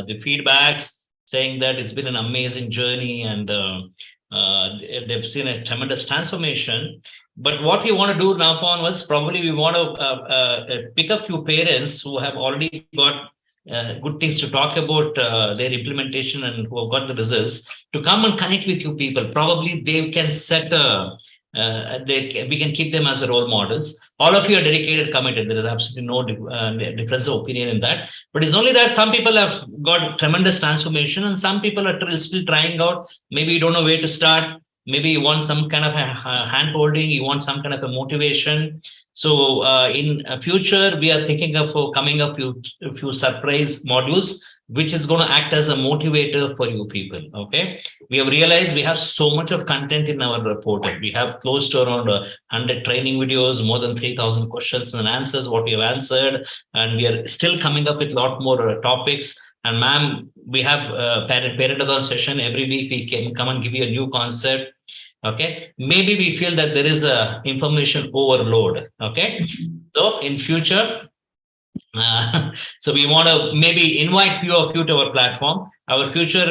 the feedbacks saying that it's been an amazing journey and they've seen a tremendous transformation. But what we want to do now onwards, probably we want to pick up few parents who have already got good things to talk about their implementation and who have got the results to come and connect with you people. Probably they can set we can keep them as role models. All of you are dedicated, committed. There is absolutely no difference of opinion in that. But it's only that some people have got tremendous transformation and some people are still trying out. Maybe you don't know where to start. Maybe you want some kind of a hand holding, you want some kind of a motivation. So in future, we are thinking of coming up a few surprise modules, which is going to act as a motivator for you people. Okay. We have realized we have so much of content in our portal. We have close to around 100 training videos, more than 3,000 questions and answers, what we have answered. And we are still coming up with a lot more topics. And ma'am, we have a Parentathon session every week. We can come and give you a new concept. Okay. Maybe we feel that there is a information overload. Okay. So in future, so we want to maybe invite few of you to our platform. Our future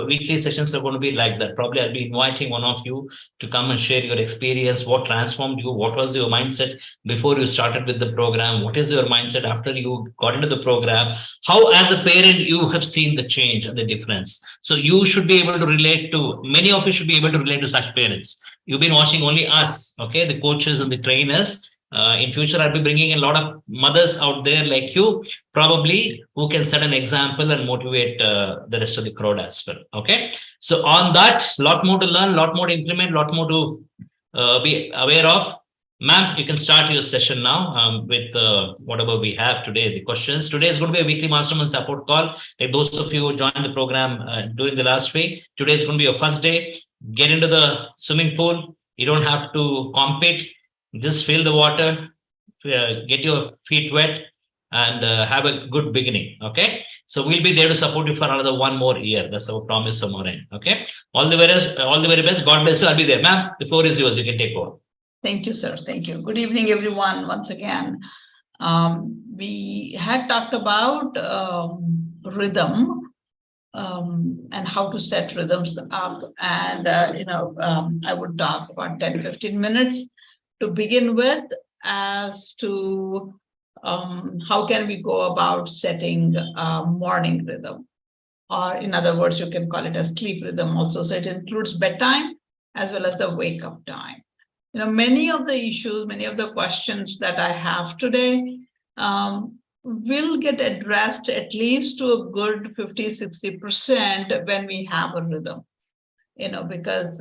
weekly sessions are going to be like that. Probably I'll be inviting one of you to come and share your experience. What transformed you? What was your mindset before you started with the program? What is your mindset after you got into the program? How, as a parent, you have seen the change and the difference. So you should be able to relate to, many of you should be able to relate to such parents. You've been watching only us, okay, the coaches and the trainers. In future, I'll be bringing a lot of mothers out there like you, probably, who can set an example and motivate the rest of the crowd as well. Okay. So on that, a lot more to learn, a lot more to implement, a lot more to be aware of. Ma'am, you can start your session now with whatever we have today, the questions. Today is going to be a weekly mastermind support call. Like those of you who joined the program during the last week, today is going to be your first day. Get into the swimming pool. You don't have to compete. Just feel the water, get your feet wet, and have a good beginning. Okay. So we'll be there to support you for another one more year. That's our promise from our end. Okay. All the very best. God bless you. I'll be there. Ma'am, the floor is yours. You can take over. Thank you, sir. Thank you. Good evening, everyone. Once again, we had talked about rhythm and how to set rhythms up. And, I would talk about 10, 15 minutes to begin with as to how can we go about setting a morning rhythm, or in other words, you can call it a sleep rhythm also. So it includes bedtime as well as the wake up time. Many of the issues, many of the questions that I have today will get addressed at least to a good 50-60% when we have a rhythm. Because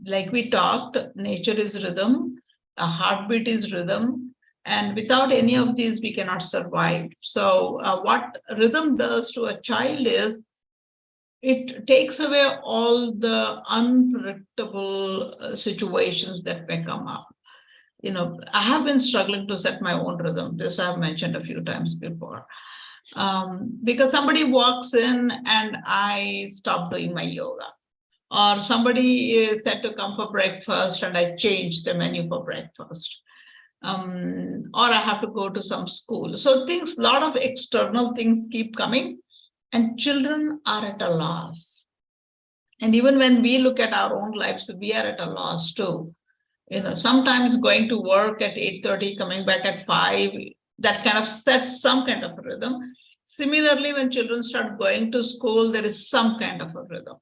like we talked, nature is rhythm, a heartbeat is rhythm, and without any of these, we cannot survive. So what rhythm does to a child is it takes away all the unpredictable situations that may come up. I have been struggling to set my own rhythm. This I've mentioned a few times before. Because somebody walks in and I stop doing my yoga. Or somebody is said to come for breakfast and I change the menu for breakfast. Or I have to go to some school. So a lot of external things keep coming and children are at a loss. And even when we look at our own lives, we are at a loss too. Sometimes going to work at 8:30, coming back at 5, that kind of sets some kind of a rhythm. Similarly, when children start going to school, there is some kind of a rhythm.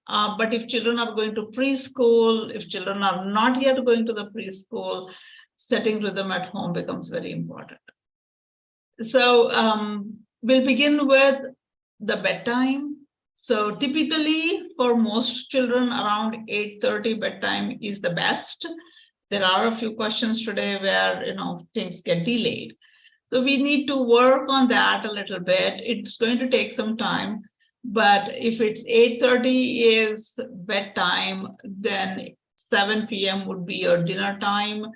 But if children are going to preschool, if children are not yet going to the preschool, setting rhythm at home becomes very important. So we'll begin with the bedtime. So typically for most children around 8:30 bedtime is the best. There are a few questions today where things get delayed. So we need to work on that a little bit. It's going to take some time. But if it's 8:30 is bedtime, then 7 p.m. would be your dinner time.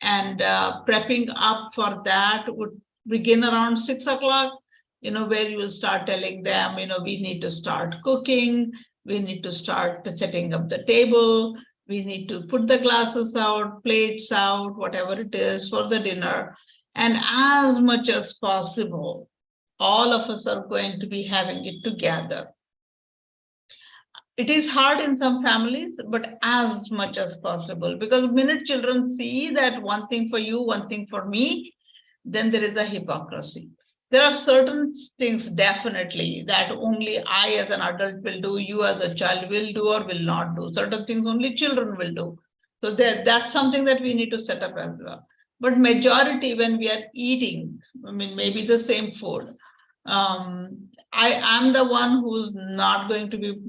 And prepping up for that would begin around 6 o'clock, where you will start telling them, we need to start cooking. We need to start setting up the table. We need to put the glasses out, plates out, whatever it is for the dinner. And as much as possible, all of us are going to be having it together. It is hard in some families, but as much as possible, because the minute children see that one thing for you, one thing for me, then there is a hypocrisy. There are certain things definitely that only I as an adult will do, you as a child will do or will not do. Certain things only children will do. So that's something that we need to set up as well. But majority, when we are eating, I mean, maybe the same food, I am the one who's not going to be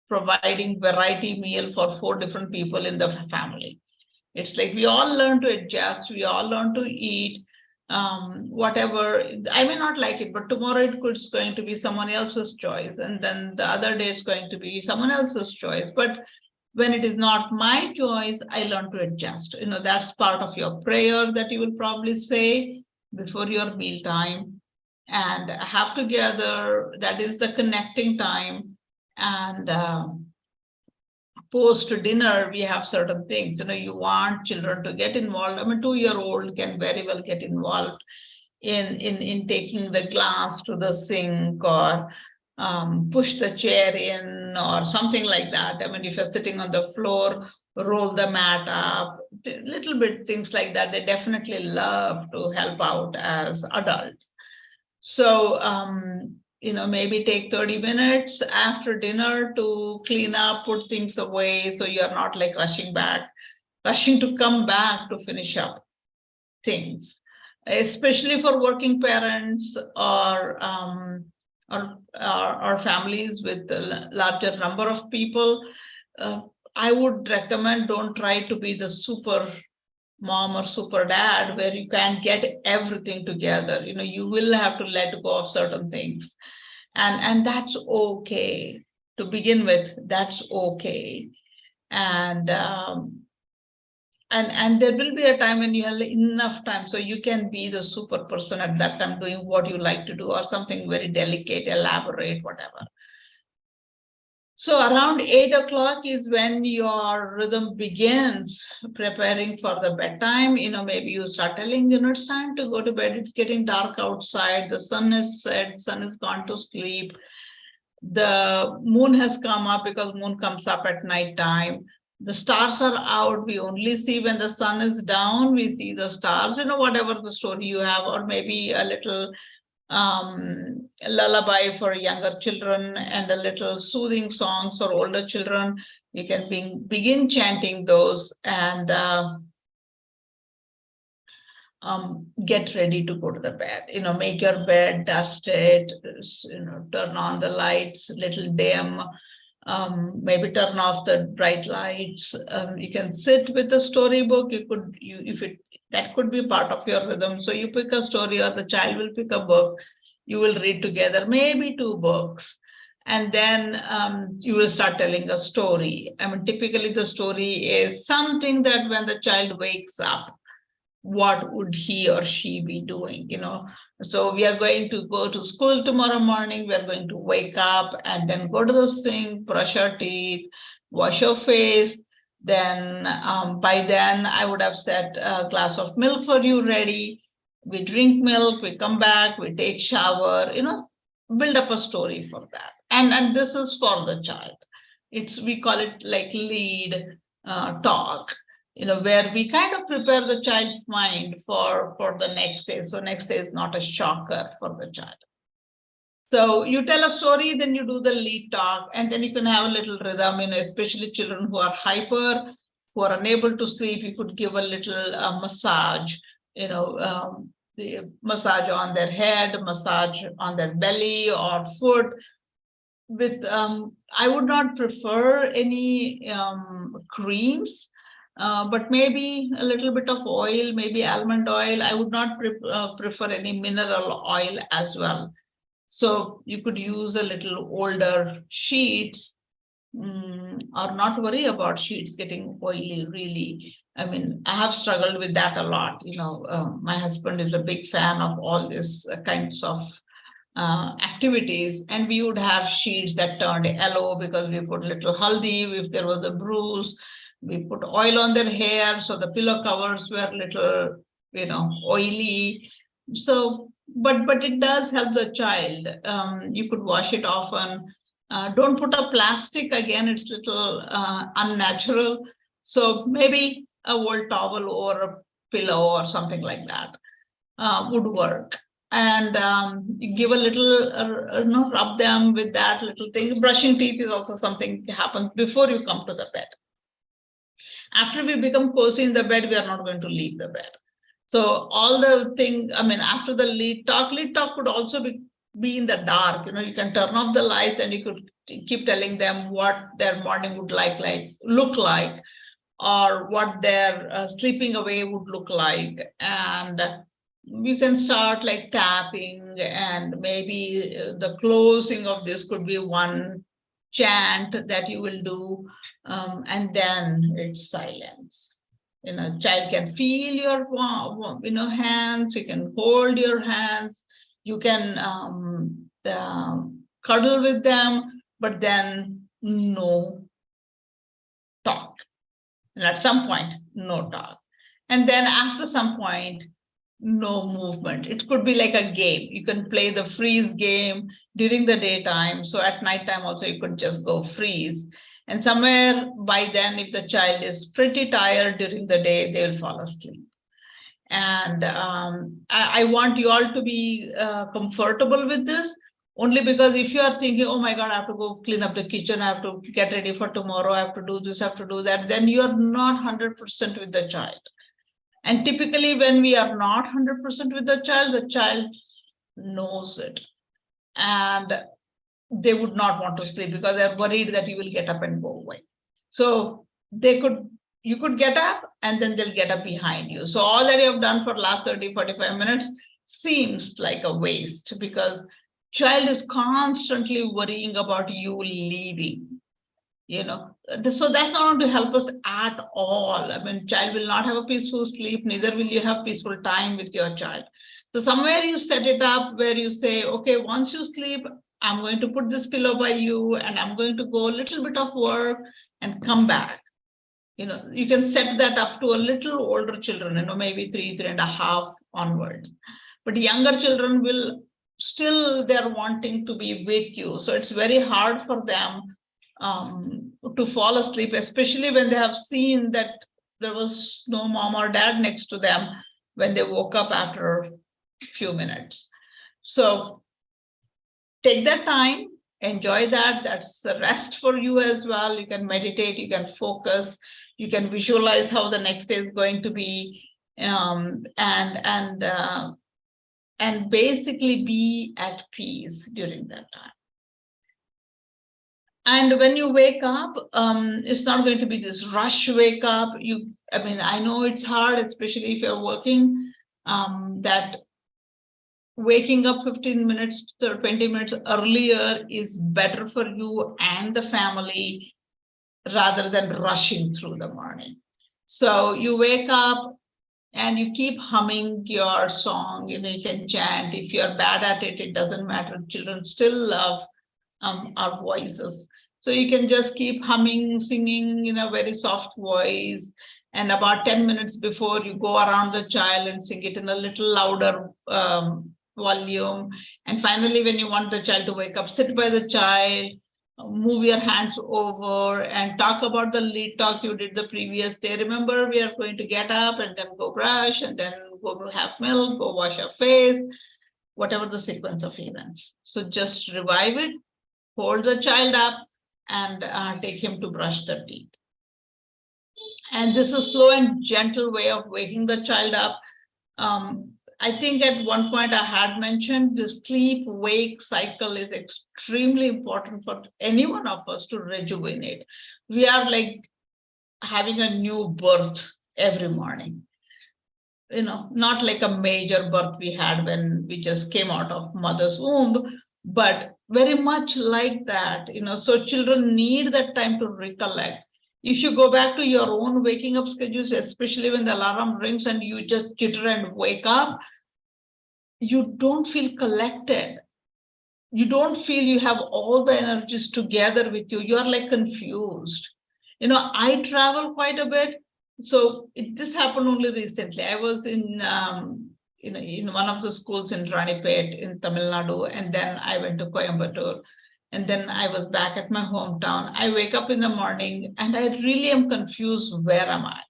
providing variety meal for 4 different people in the family. It's like we all learn to adjust, we all learn to eat whatever. I may not like it, but tomorrow it's going to be someone else's choice, and then the other day it's going to be someone else's choice. But when it is not my choice, I learn to adjust. That's part of your prayer that you will probably say before your meal time, and have together. That is the connecting time. And post dinner, we have certain things. You want children to get involved. I mean, 2-year-old can very well get involved in taking the glass to the sink, or push the chair in, or something like that. I mean, if you're sitting on the floor, roll the mat up, little bit things like that. They definitely love to help out as adults. So maybe take 30 minutes after dinner to clean up, put things away, so you're not like rushing to come back to finish up things, especially for working parents or families with a larger number of people. I would recommend, don't try to be the super mom or super dad where you can't get everything together. You will have to let go of certain things, and that's okay to begin with. That's okay. And there will be a time when you have enough time, so you can be the super person at that time, doing what you like to do, or something very delicate, elaborate, whatever. So around 8 o'clock is when your rhythm begins, preparing for the bedtime. Maybe you start telling, it's time to go to bed. It's getting dark outside. The sun is set. Sun has gone to sleep. The moon has come up, because moon comes up at night time. The stars are out. We only see when the sun is down. We see the stars. Whatever the story you have, or maybe a little lullaby for younger children, and a little soothing songs for older children. You can begin chanting those, and get ready to go to the bed. Make your bed, dust it, turn on the lights, little dim, maybe turn off the bright lights. You can sit with the storybook. That could be part of your rhythm. So you pick a story, or the child will pick a book. You will read together, maybe 2 books. And then you will start telling a story. I mean, typically the story is something that when the child wakes up, what would he or she be doing? So we are going to go to school tomorrow morning. We are going to wake up and then go to the sink, brush our teeth, wash your face. Then by then I would have set a glass of milk for you ready. We drink milk, we come back, we take shower, build up a story for that. And this is for the child. We call it like lead talk, where we kind of prepare the child's mind for the next day. So next day is not a shocker for the child. So you tell a story, then you do the lead talk, and then you can have a little rhythm, especially children who are hyper, who are unable to sleep. You could give a little massage, the massage on their head, massage on their belly or foot. With I would not prefer any creams, but maybe a little bit of oil, maybe almond oil. I would not prefer any mineral oil as well. So you could use a little older sheets, or not worry about sheets getting oily, really. I mean, I have struggled with that a lot. My husband is a big fan of all these kinds of activities, and we would have sheets that turned yellow because we put little haldi. If there was a bruise, we put oil on their hair, so the pillow covers were little, oily. So but it does help the child. You could wash it often. Don't put a plastic, again, it's little unnatural. So maybe a old towel or a pillow or something like that would work. And give a little, rub them with that little thing. Brushing teeth is also something that happens before you come to the bed. After we become cozy in the bed, we are not going to leave the bed. So all the thing, I mean, after the lead talk could also be in the dark. You can turn off the lights and you could keep telling them what their morning would look like, or what their sleeping away would look like. And you can start like tapping, and maybe the closing of this could be one chant that you will do, and then it's silence. Child can feel your hands, you can hold your hands, you can cuddle with them, but then no talk. And at some point, no talk. And then after some point, no movement. It could be like a game. You can play the freeze game during the daytime. So at nighttime also, you could just go freeze. And somewhere by then, if the child is pretty tired during the day, they will fall asleep. And I want you all to be comfortable with this, only because if you are thinking, oh my God, I have to go clean up the kitchen, I have to get ready for tomorrow, I have to do this, I have to do that, then you're not 100% with the child. And typically when we are not 100% with the child knows it. And they would not want to sleep because they're worried that you will get up and go away. So you could get up and then they'll get up behind you. So all that you have done for the last 30, 45 minutes seems like a waste, because child is constantly worrying about you leaving. So that's not going to help us at all. I mean, child will not have a peaceful sleep, neither will you have peaceful time with your child. So somewhere you set it up where you say, okay, once you sleep, I'm going to put this pillow by you and I'm going to go a little bit of work and come back. You can set that up to a little older children, maybe 3.5 onwards. But younger children will still, they're wanting to be with you. So it's very hard for them to fall asleep, especially when they have seen that there was no mom or dad next to them when they woke up after a few minutes. So take that time, enjoy that. That's a rest for you as well. You can meditate, you can focus, you can visualize how the next day is going to be, and basically be at peace during that time. And when you wake up, it's not going to be this rush wake up. I know it's hard, especially if you're working, that waking up 15 minutes to 20 minutes earlier is better for you and the family rather than rushing through the morning. So you wake up and you keep humming your song, you can chant. If you're bad at it, it doesn't matter. Children still love our voices. So you can just keep humming, singing in a very soft voice. And about 10 minutes before, you go around the child and sing it in a little louder volume. And finally, when you want the child to wake up, sit by the child, move your hands over and talk about the lead talk you did the previous day. Remember, we are going to get up and then go brush and then go have milk, go wash your face, whatever the sequence of events. So just revive it, hold the child up and take him to brush the teeth. And this is slow and gentle way of waking the child up. I think at one point I had mentioned the sleep-wake cycle is extremely important for any one of us to rejuvenate. We are like having a new birth every morning. Not like a major birth we had when we just came out of mother's womb, but very much like that. So children need that time to recollect. If you go back to your own waking up schedules, especially when the alarm rings and you just jitter and wake up, you don't feel collected. You don't feel you have all the energies together with you. You're like confused. I travel quite a bit. So this happened only recently. I was in in one of the schools in Ranipet in Tamil Nadu, and then I went to Coimbatore, and then I was back at my hometown. I wake up in the morning and I really am confused. Where am I?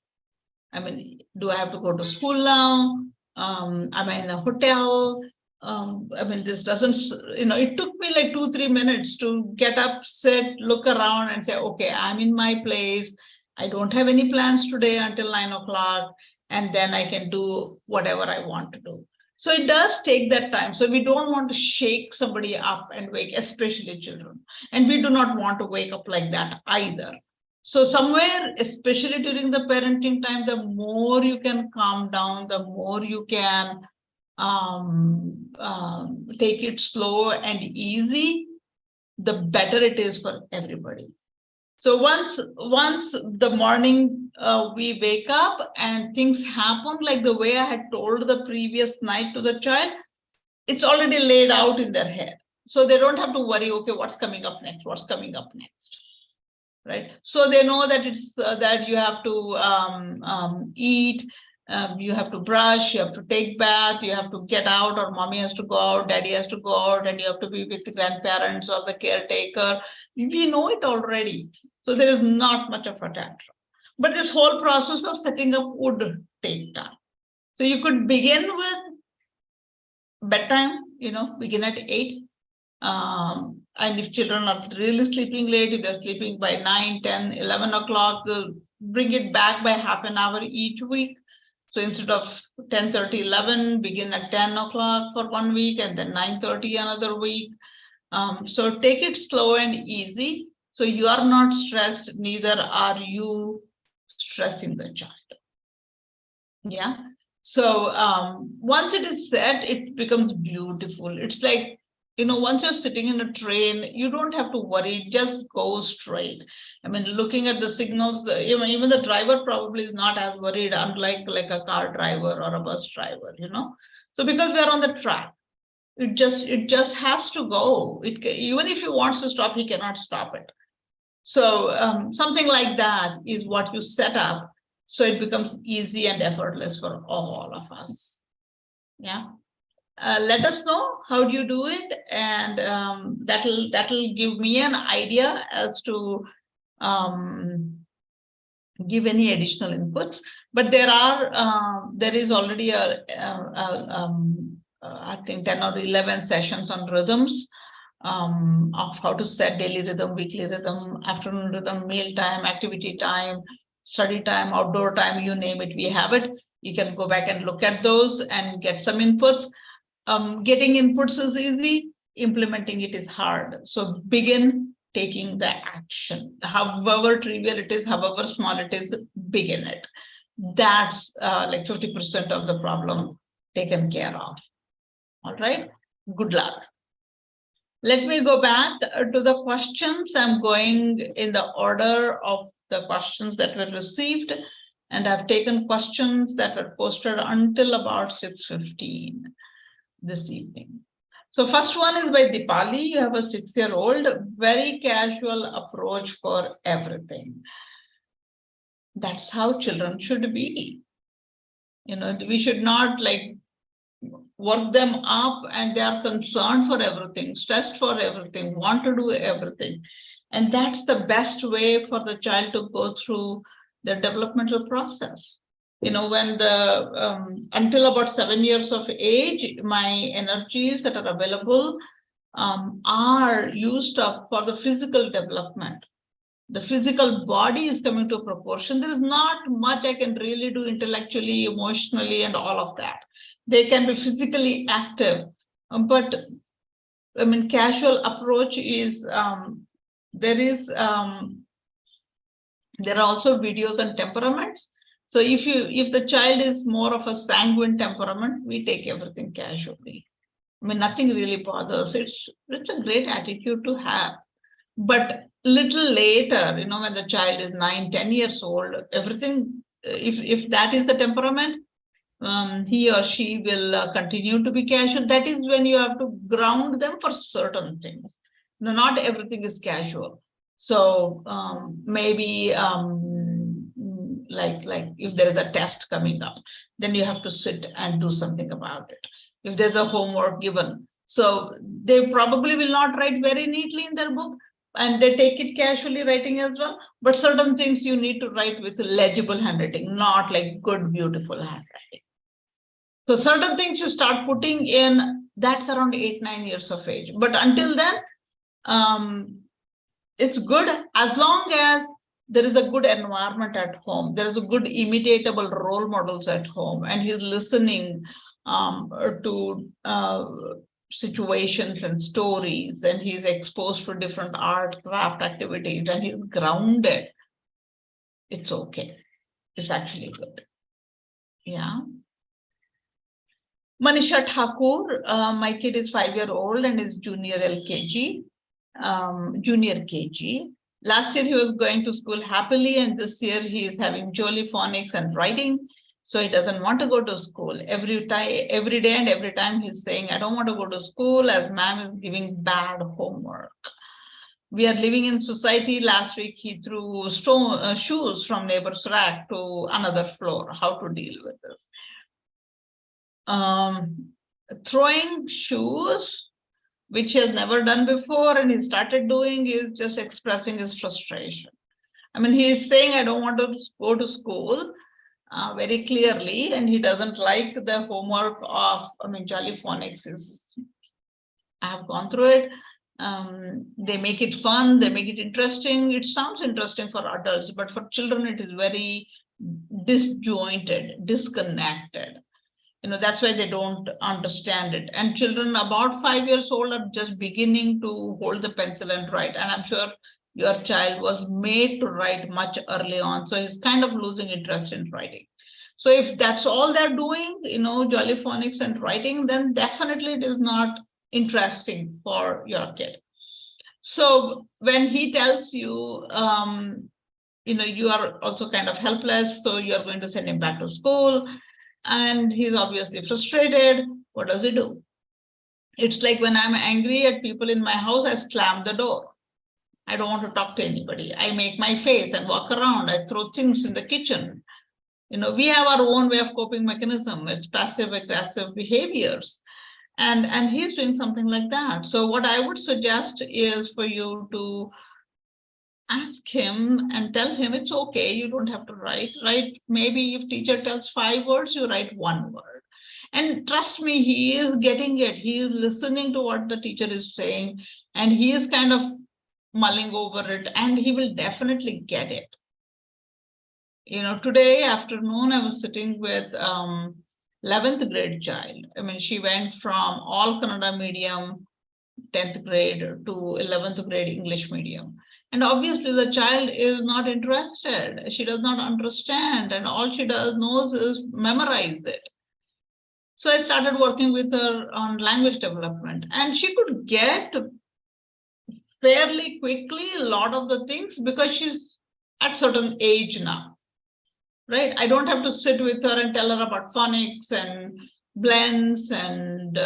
I mean, do I have to go to school now? Am I in a hotel? I mean, this doesn't, it took me like 2-3 minutes to get up, sit, look around and say, okay, I'm in my place. I don't have any plans today until 9 o'clock. And then I can do whatever I want to do. So it does take that time. So we don't want to shake somebody up and wake, especially children. And we do not want to wake up like that either. So somewhere, especially during the parenting time, the more you can calm down, the more you can take it slow and easy, the better it is for everybody. So once the morning we wake up and things happen like the way I had told the previous night to the child, it's already laid out in their head. So they don't have to worry, okay, what's coming up next? What's coming up next? Right. So they know that it's that you have to eat, you have to brush, you have to take bath, you have to get out, or mommy has to go out, daddy has to go out, and you have to be with the grandparents or the caretaker. We know it already. So there is not much of a tantrum. But this whole process of setting up would take time. So you could begin with bedtime, begin at 8. And if children are really sleeping late, if they're sleeping by 9, 10, 11 o'clock, bring it back by half an hour each week. So instead of 10:30, 11, begin at 10 o'clock for 1 week and then 9:30 another week. So take it slow and easy. So you are not stressed, neither are you stressing the child. Yeah. So once it is set, it becomes beautiful. It's like, once you're sitting in a train, you don't have to worry, just go straight. I mean, looking at the signals, even the driver probably is not as worried, unlike like a car driver or a bus driver, So because we are on the track, it just has to go. Even if he wants to stop, he cannot stop it. So something like that is what you set up. So it becomes easy and effortless for all of us. Yeah. Let us know how do you do it, and that'll give me an idea as to give any additional inputs. But there is already I think 10 or 11 sessions on rhythms of how to set daily rhythm, weekly rhythm, afternoon rhythm, meal time, activity time, study time, outdoor time, you name it, we have it. You can go back and look at those and get some inputs. Getting inputs is easy, implementing it is hard. So begin taking the action, however trivial it is, however small it is, begin it. That's like 50% of the problem taken care of. All right, good luck. Let me go back to the questions. I'm going in the order of the questions that were received, and I've taken questions that were posted until about 6:15 this evening. So first one is by Dipali. You have a 6-year-old, very casual approach for everything. That's how children should be. We should not like work them up, and they are concerned for everything, stressed for everything, want to do everything. And that's the best way for the child to go through the developmental process. When until about 7 years of age, my energies that are available are used up for the physical development. The physical body is coming to a proportion. There is not much I can really do intellectually, emotionally, and all of that. They can be physically active, but I mean, casual approach is there are also videos on temperaments. So if the child is more of a sanguine temperament, we take everything casually. I mean, nothing really bothers. It's a great attitude to have. But little later, when the child is 9, 10 years old, everything, if that is the temperament, he or she will continue to be casual. That is when you have to ground them for certain things. Not everything is casual. So maybe like if there is a test coming up, then you have to sit and do something about it. If there's a homework given, so they probably will not write very neatly in their book, and they take it casually writing as well. But certain things you need to write with legible handwriting, not like good, beautiful handwriting. So certain things you start putting in, that's around 8-9 years of age. But until then, it's good as long as there is a good environment at home. There is a good imitatable role models at home, and he's listening to situations and stories, and he's exposed to different art, craft activities, and he's grounded. It's okay. It's actually good. Yeah. Manisha Thakur, my kid is 5-year-old and is junior LKG, junior KG. Last year he was going to school happily, and this year he is having jolly phonics and writing. So he doesn't want to go to school. Every day and every time he's saying, I don't want to go to school as ma'am is giving bad homework. We are living in society. Last week he threw shoes from neighbor's rack to another floor. How to deal with this? Throwing shoes, which he has never done before, and he started doing, is just expressing his frustration. I mean, he is saying, I don't want to go to school very clearly, and he doesn't like the homework of, Jolly Phonics is, I have gone through it. They make it fun, they make it interesting. It sounds interesting for adults, but for children, it is very disjointed, disconnected. That's why they don't understand it. And children about 5 years old are just beginning to hold the pencil and write. And I'm sure your child was made to write much early on. So he's kind of losing interest in writing. So if that's all they're doing, jolly phonics and writing, then definitely it is not interesting for your kid. So when he tells you, you are also kind of helpless, so you're going to send him back to school, and he's obviously frustrated, what does he do? It's like when I'm angry at people in my house, I slam the door. I don't want to talk to anybody. I make my face and walk around. I throw things in the kitchen. We have our own way of coping mechanism. It's passive aggressive behaviors. And he's doing something like that. So what I would suggest is for you to ask him and tell him it's okay, you don't have to write. Maybe if teacher tells 5 words, you write 1 word. And trust me, he is getting it. He is listening to what the teacher is saying, and he is kind of mulling over it, and he will definitely get it. Today afternoon, I was sitting with 11th grade child. She went from all Kannada medium, 10th grade, to 11th grade English medium. And obviously the child is not interested. She does not understand, and all she knows is memorize it. So I started working with her on language development, and she could get fairly quickly a lot of the things because she's at certain age now, right? I don't have to sit with her and tell her about phonics and blends and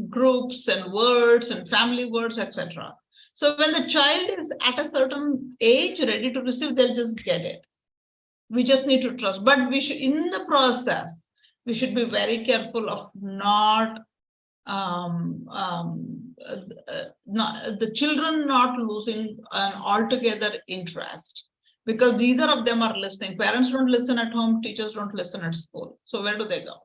groups and words and family words, etc. So when the child is at a certain age ready to receive, they'll just get it. We just need to trust. But we should, in the process, we should be very careful of not the children not losing an altogether interest, because neither of them are listening. Parents don't listen at home, teachers don't listen at school. So where do they go?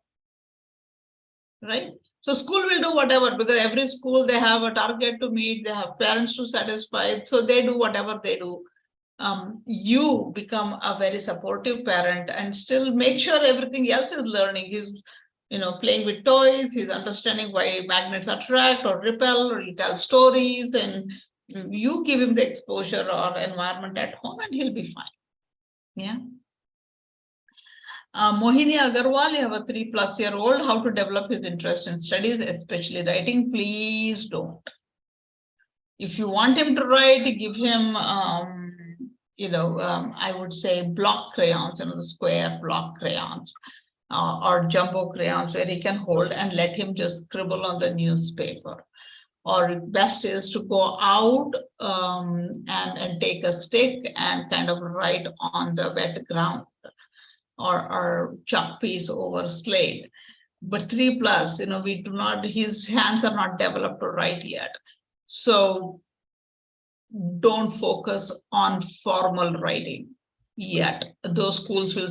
Right? So school will do whatever, because every school, they have a target to meet, they have parents to satisfy, so they do whatever they do. You become a very supportive parent and still make sure everything else is learning. He's playing with toys, he's understanding why magnets attract or repel, or you tell stories, and you give him the exposure or environment at home, and he'll be fine. Yeah. Mohini Agarwal, you have a 3+-year-old, how to develop his interest in studies, especially writing. Please don't. If you want him to write, give him, I would say block crayons, the square block crayons, or jumbo crayons where he can hold, and let him just scribble on the newspaper. Or best is to go out and take a stick and kind of write on the wet ground. or chalk piece over slate. But 3 plus, we do not, his hands are not developed to write yet. So don't focus on formal writing yet. Those schools will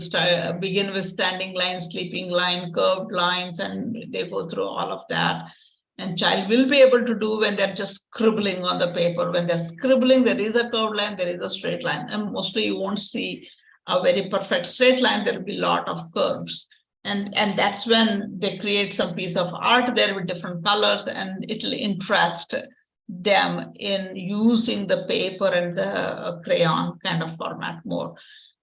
begin with standing line, sleeping line, curved lines, and they go through all of that. And child will be able to do when they're just scribbling on the paper. When they're scribbling, there is a curved line, there is a straight line. And mostly you won't see a very perfect straight line. There will be a lot of curves. And that's when they create some piece of art there with different colors, and it'll interest them in using the paper and the crayon kind of format more.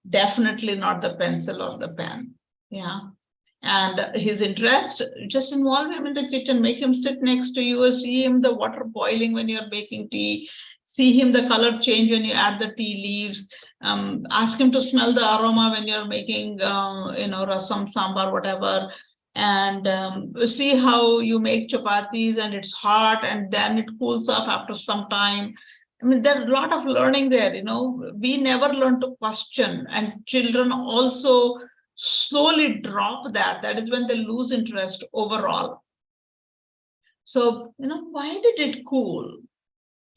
Definitely not the pencil or the pen. Yeah. And his interest, just involve him in the kitchen, make him sit next to you, see him the water boiling when you're making tea, see him the color change when you add the tea leaves, ask him to smell the aroma when you're making, rasam, sambar, whatever, and see how you make chapatis and it's hot and then it cools up after some time. I mean, there's a lot of learning there, we never learn to question, and children also slowly drop that. That is when they lose interest overall. So, why did it cool?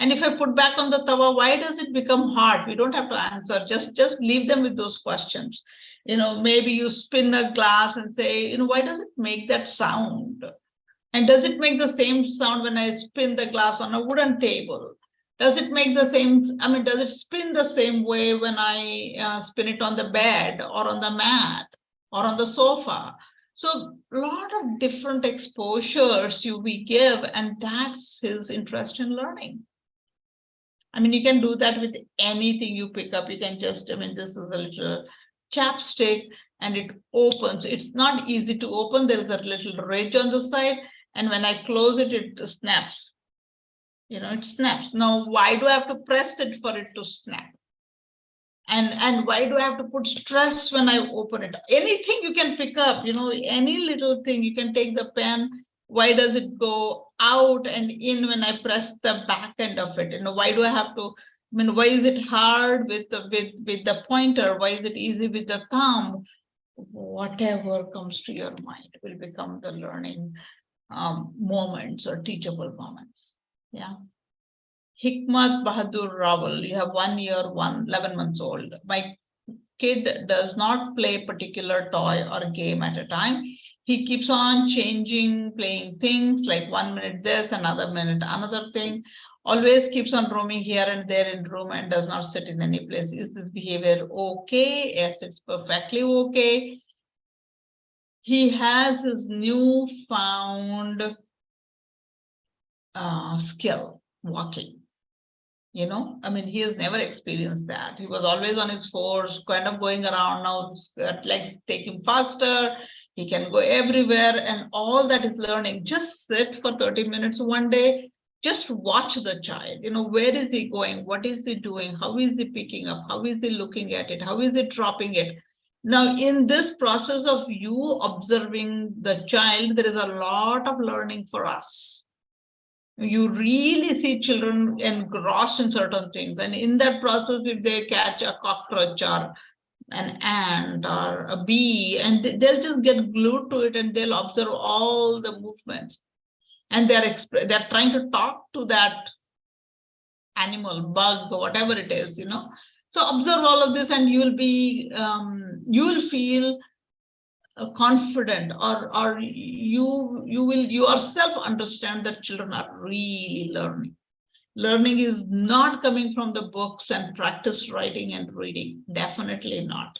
And if I put back on the tawa, why does it become hot? We don't have to answer. Just leave them with those questions. Maybe you spin a glass and say, why does it make that sound? And does it make the same sound when I spin the glass on a wooden table? Does it make the same, does it spin the same way when I spin it on the bed or on the mat or on the sofa? So a lot of different exposures we give, and that's his interest in learning. You can do that with anything you pick up. You can just, this is a little chapstick and it opens. It's not easy to open. There is a little ridge on the side. And when I close it, it snaps. It snaps. Now, why do I have to press it for it to snap? And why do I have to put stress when I open it? Anything you can pick up, any little thing, you can take the pen. Why does it go out and in when I press the back end of it? Why do I have to, why is it hard with the pointer? Why is it easy with the thumb? Whatever comes to your mind will become the learning moments or teachable moments. Yeah. Hikmat Bahadur Rawal, you have 1 year, 11 months old. My kid does not play a particular toy or game at a time. He keeps on changing, playing things like 1 minute this, another minute another thing. Always keeps on roaming here and there in room and does not sit in any place. Is this behavior okay? Yes, it's perfectly okay. He has his newfound skill, walking. He has never experienced that. He was always on his fours, kind of going around. Now legs take him faster. He can go everywhere, and all that is learning. Just sit for 30 minutes one day. Just watch the child. Where is he going? What is he doing? How is he picking up? How is he looking at it? How is he dropping it? Now, in this process of you observing the child, there is a lot of learning for us. You really see children engrossed in certain things. And in that process, if they catch a cockroach or an ant or a bee, and they'll just get glued to it and they'll observe all the movements. And they're trying to talk to that animal, bug, or whatever it is, So observe all of this and you'll feel confident, or you will yourself understand that children are really learning. Learning is not coming from the books and practice writing and reading. Definitely not.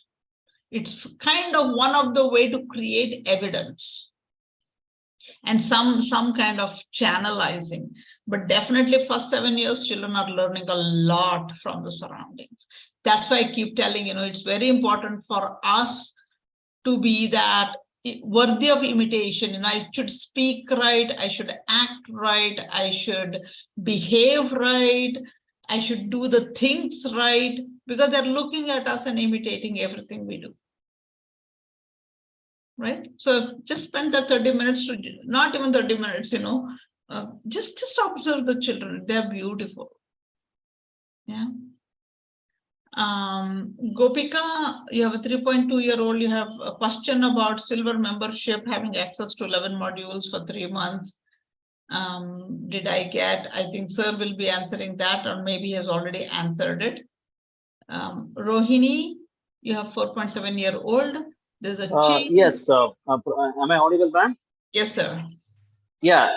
It's kind of one of the way to create evidence and some kind of channelizing. But definitely first 7 years, children are learning a lot from the surroundings. That's why I keep telling, it's very important for us to be that worthy of imitation. I should speak right, I should act right, I should behave right, I should do the things right, because they're looking at us and imitating everything we do. Right? So just spend the 30 minutes, not even 30 minutes, just observe the children. They're beautiful. Yeah. Gopika, you have a 3.2-year-old. You have a question about silver membership, having access to 11 modules for 3 months. Did I get? I think sir will be answering that, or maybe he has already answered it. Rohini, you have 4.7-year-old. There's a change. Yes. Am I audible, ma'am? Yes, sir. Yeah,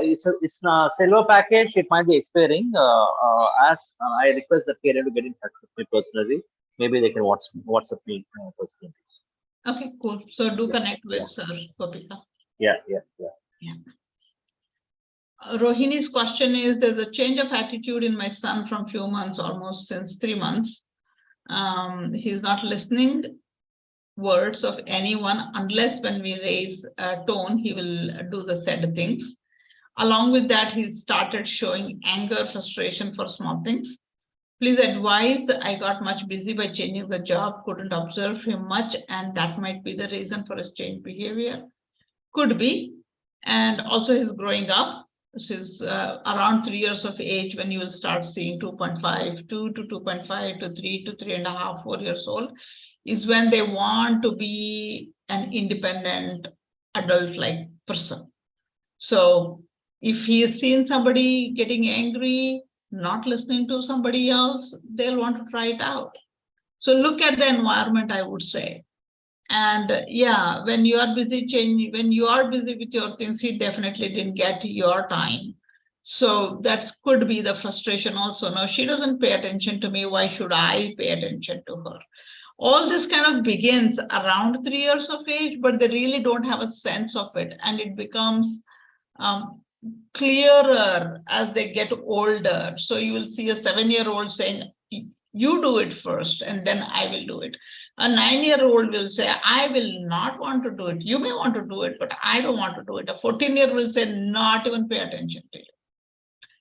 it's a silver package. It might be expiring. As I request the parent to get in touch with me personally. Maybe they can WhatsApp me personally. Okay, cool. So do Yeah, connect with yeah. sir, Gopika. Yeah. Yeah. Rohini's question is, there's a change of attitude in my son from few months, almost since 3 months. He's not listening words of anyone unless when we raise a tone, he will do the said things. Along with that, he started showing anger, frustration for small things. Please advise. I got much busy by changing the job, couldn't observe him much, and that might be the reason for his changed behavior. Could be. And also he's growing up. She's around 3 years of age when you will start seeing 2.5, 2 to 2.5 to 3 to 3.5, 4 years old is when they want to be an independent adult-like person. So if he has seen somebody getting angry, not listening to somebody else, they'll want to try it out. So look at the environment, I would say. And yeah, when you are busy changing, when you are busy with your things, he definitely didn't get your time. So that could be the frustration also. Now she doesn't pay attention to me. Why should I pay attention to her? All this kind of begins around 3 years of age, but they really don't have a sense of it. And it becomes clearer as they get older. So you will see a 7-year-old saying, you do it first, and then I will do it. A 9-year-old will say, I will not want to do it. You may want to do it, but I don't want to do it. A 14-year-old will say, not even pay attention to you.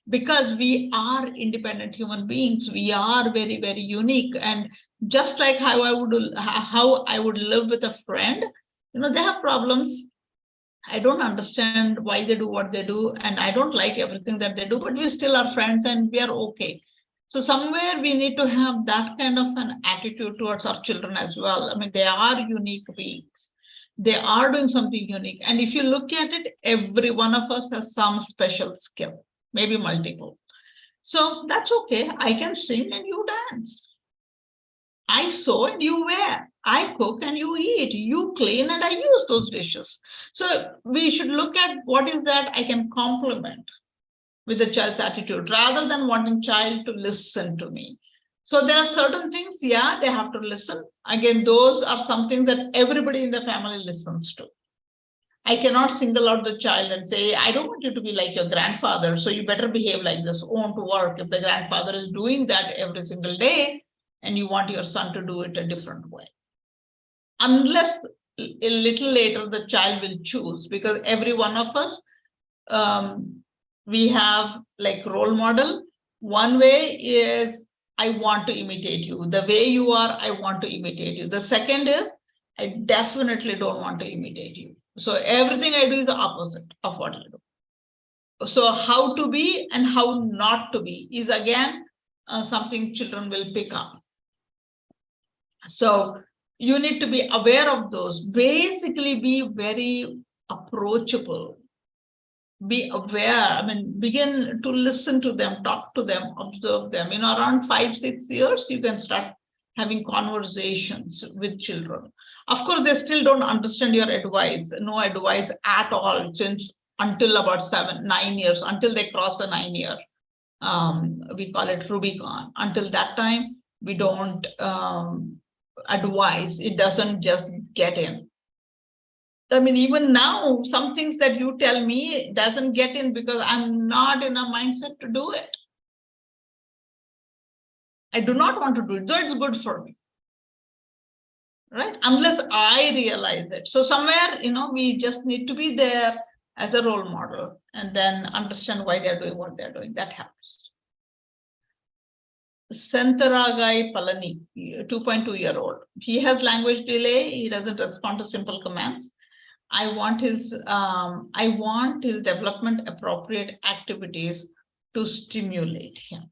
Because we are independent human beings, we are very, very unique. And just like how I would live with a friend, they have problems. I don't understand why they do what they do, and I don't like everything that they do, but we still are friends and we are okay. So somewhere we need to have that kind of an attitude towards our children as well. I mean, they are unique beings. They are doing something unique. And if you look at it, every one of us has some special skill, maybe multiple. So that's okay. I can sing and you dance. I sew and you wear. I cook and you eat. You clean and I use those dishes. So we should look at what is that I can complement with the child's attitude rather than wanting child to listen to me. So there are certain things, yeah, they have to listen. Again, those are something that everybody in the family listens to. I cannot single out the child and say, I don't want you to be like your grandfather, so you better behave like this, own to work. If the grandfather is doing that every single day, and you want your son to do it a different way. Unless a little later the child will choose, because every one of us, we have like role model. One way is, I want to imitate you. The way you are, I want to imitate you. The second is, I definitely don't want to imitate you. So everything I do is the opposite of what I do. So how to be and how not to be is again something children will pick up. So you need to be aware of those. Basically, be very approachable. Be aware. I mean, begin to listen to them, talk to them, observe them. Around 5-6 years, you can start having conversations with children. Of course, they still don't understand your advice. No advice at all since until about 7-9 years, until they cross the 9-year. We call it Rubicon. Until that time, we don't advise. It doesn't just get in. I mean, even now, some things that you tell me doesn't get in because I'm not in a mindset to do it. I do not want to do it, though it's good for me. Right? Unless I realize it. So somewhere, we just need to be there as a role model and then understand why they're doing what they're doing. That helps. Santaragai Palani, 2.2-year-old. He has language delay. He doesn't respond to simple commands. I want his development appropriate activities to stimulate him.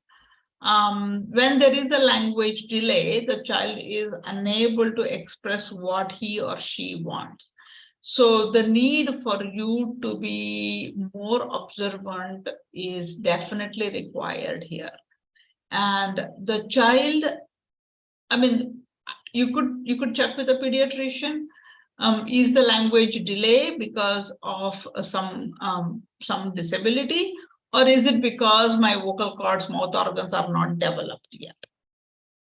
When there is a language delay, the child is unable to express what he or she wants. So the need for you to be more observant is definitely required here. And the child, I mean, you could check with a pediatrician. Is the language delay because of some disability, or is it because my vocal cords, mouth organs are not developed yet?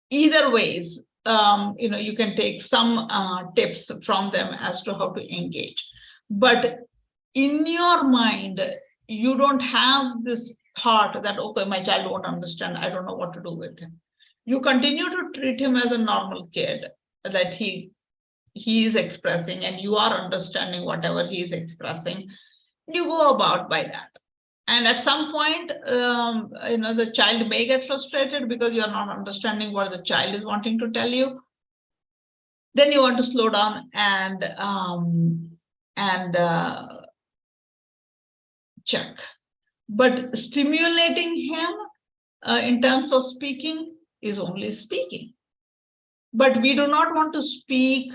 Either ways, you can take some tips from them as to how to engage. But in your mind, you don't have this thought that, okay, my child won't understand, I don't know what to do with him. You continue to treat him as a normal kid that he is expressing, and you are understanding whatever he is expressing. You go about by that. And at some point, the child may get frustrated because you're not understanding what the child is wanting to tell you. Then you want to slow down and check. But stimulating him in terms of speaking is only speaking. But we do not want to speak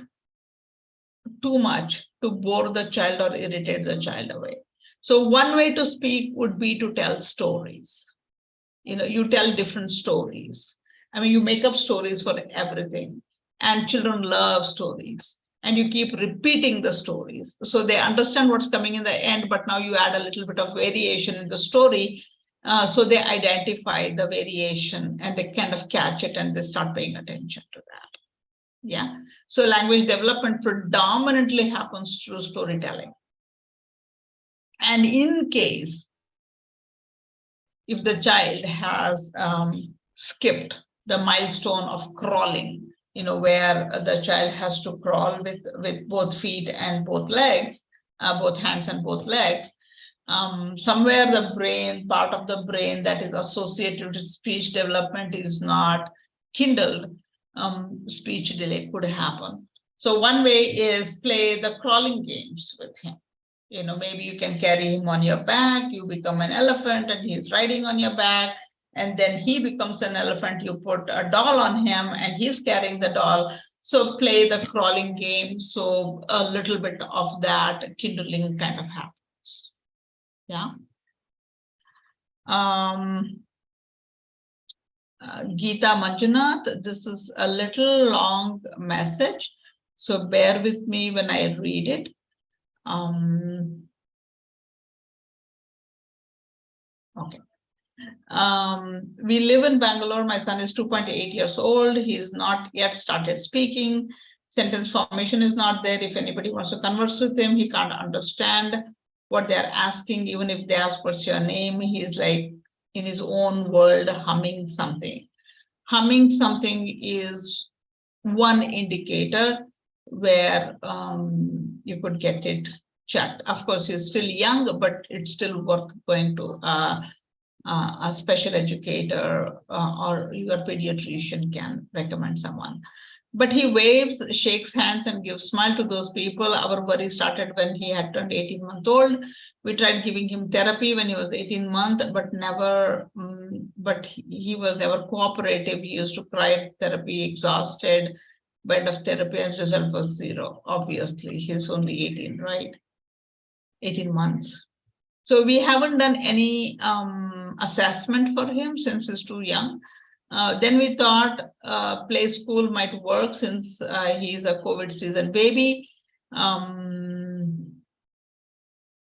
too much to bore the child or irritate the child away. So one way to speak would be to tell stories. You tell different stories. I mean, you make up stories for everything, and children love stories. And you keep repeating the stories. So they understand what's coming in the end, but now you add a little bit of variation in the story. So they identify the variation and they kind of catch it and they start paying attention to that. Yeah. So language development predominantly happens through storytelling. And in case if the child has skipped the milestone of crawling, where the child has to crawl with both feet and both legs, both hands and both legs, somewhere the part of the brain that is associated with speech development is not kindled, speech delay could happen. So one way is play the crawling games with him. Maybe you can carry him on your back, you become an elephant and he's riding on your back, and then he becomes an elephant, you put a doll on him and he's carrying the doll. So play the crawling game. So a little bit of that kindling kind of happens. Yeah. Geeta Manjunath, this is a little long message, so bear with me when I read it. Okay. We live in Bangalore. My son is 2.8 years old. He is not yet started speaking. Sentence formation is not there. If anybody wants to converse with him, he can't understand what they're asking. Even if they ask what's your name, he's like in his own world humming something. Humming something is one indicator where you could get it checked. Of course, he's still young, but it's still worth going to a special educator or your pediatrician can recommend someone. But he waves, shakes hands, and gives smile to those people. Our worry started when he had turned 18 months old. We tried giving him therapy when he was 18 months, but never. But he was never cooperative. He used to cry at therapy, exhausted. By end of therapy, and result was 0. Obviously, he's only 18, right? 18 months. So we haven't done any assessment for him since he's too young. Then we thought play school might work since he's a COVID season baby.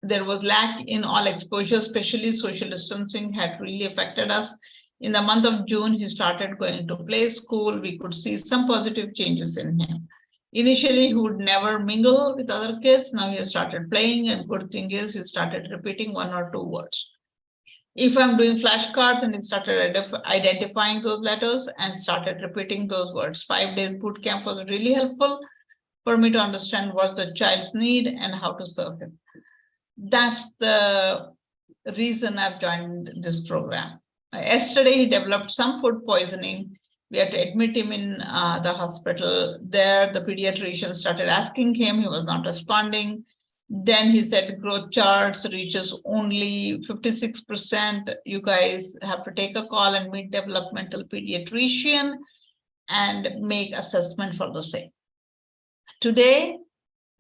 There was lack in all exposure, especially social distancing had really affected us. In the month of June, he started going to play school. We could see some positive changes in him. Initially, he would never mingle with other kids. Now he has started playing, and good thing is he started repeating 1 or 2 words. If I'm doing flashcards, and he started identifying those letters and started repeating those words. 5 days boot camp was really helpful for me to understand what the child's need and how to serve him. That's the reason I've joined this program. Yesterday, he developed some food poisoning. We had to admit him in the hospital. There, the pediatrician started asking him. He was not responding. Then he said growth charts reaches only 56%. You guys have to take a call and meet developmental pediatrician and make assessment for the same. Today,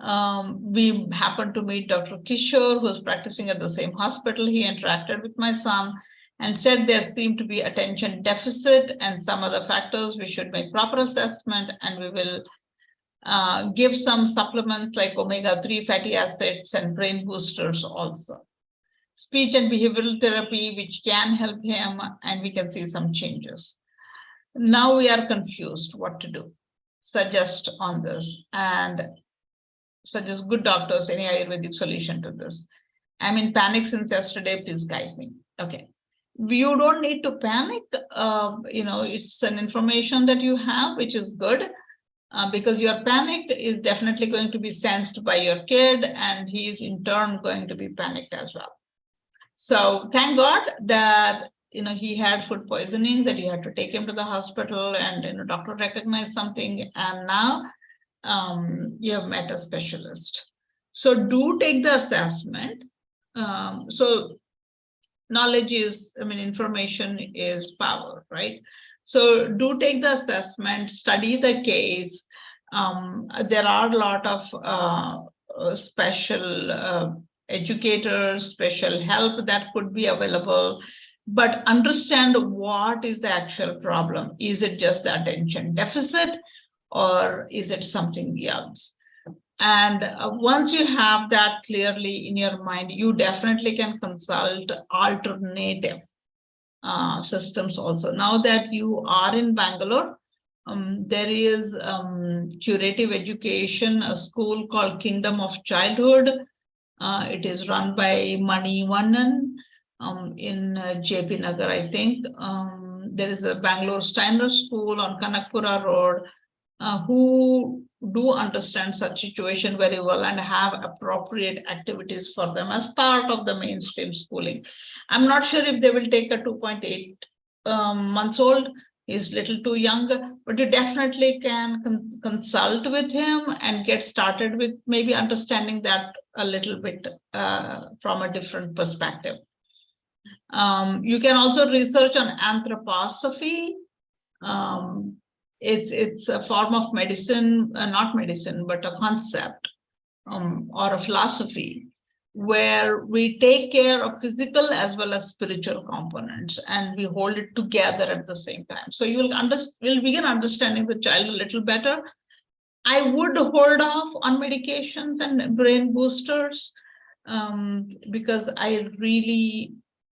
we happened to meet Dr. Kishore, who's practicing at the same hospital. He interacted with my son and said there seemed to be attention deficit and some other factors. We should make proper assessment, and we will give some supplements like omega-3 fatty acids and brain boosters also. Speech and behavioral therapy, which can help him, and we can see some changes. Now we are confused what to do. Suggest on this and suggest good doctors, any Ayurvedic solution to this. I'm in panic since yesterday, please guide me. Okay. You don't need to panic. It's an information that you have, which is good. Because your panic is definitely going to be sensed by your kid, and he is in turn going to be panicked as well. So thank God that he had food poisoning, that you had to take him to the hospital, and doctor recognized something, and now you have met a specialist. So do take the assessment. So knowledge is, information is power, right? So do take the assessment, study the case. There are a lot of special educators, special help that could be available, but understand what is the actual problem. Is it just the attention deficit, or is it something else? And once you have that clearly in your mind, you definitely can consult alternative systems also. Now that you are in Bangalore, there is curative education, a school called Kingdom of Childhood. It is run by Mani Vannan in JP Nagar, I think. There is a Bangalore Steiner School on Kanakpura Road who do understand such situation very well and have appropriate activities for them as part of the mainstream schooling. I'm not sure if they will take a 2.8 months old. He's a little too young, but you definitely can consult with him and get started with maybe understanding that a little bit from a different perspective. You can also research on anthroposophy. It's a form of medicine, not medicine, but a concept or a philosophy where we take care of physical as well as spiritual components, and we hold it together at the same time. So you'll begin understanding the child a little better. I would hold off on medications and brain boosters because I really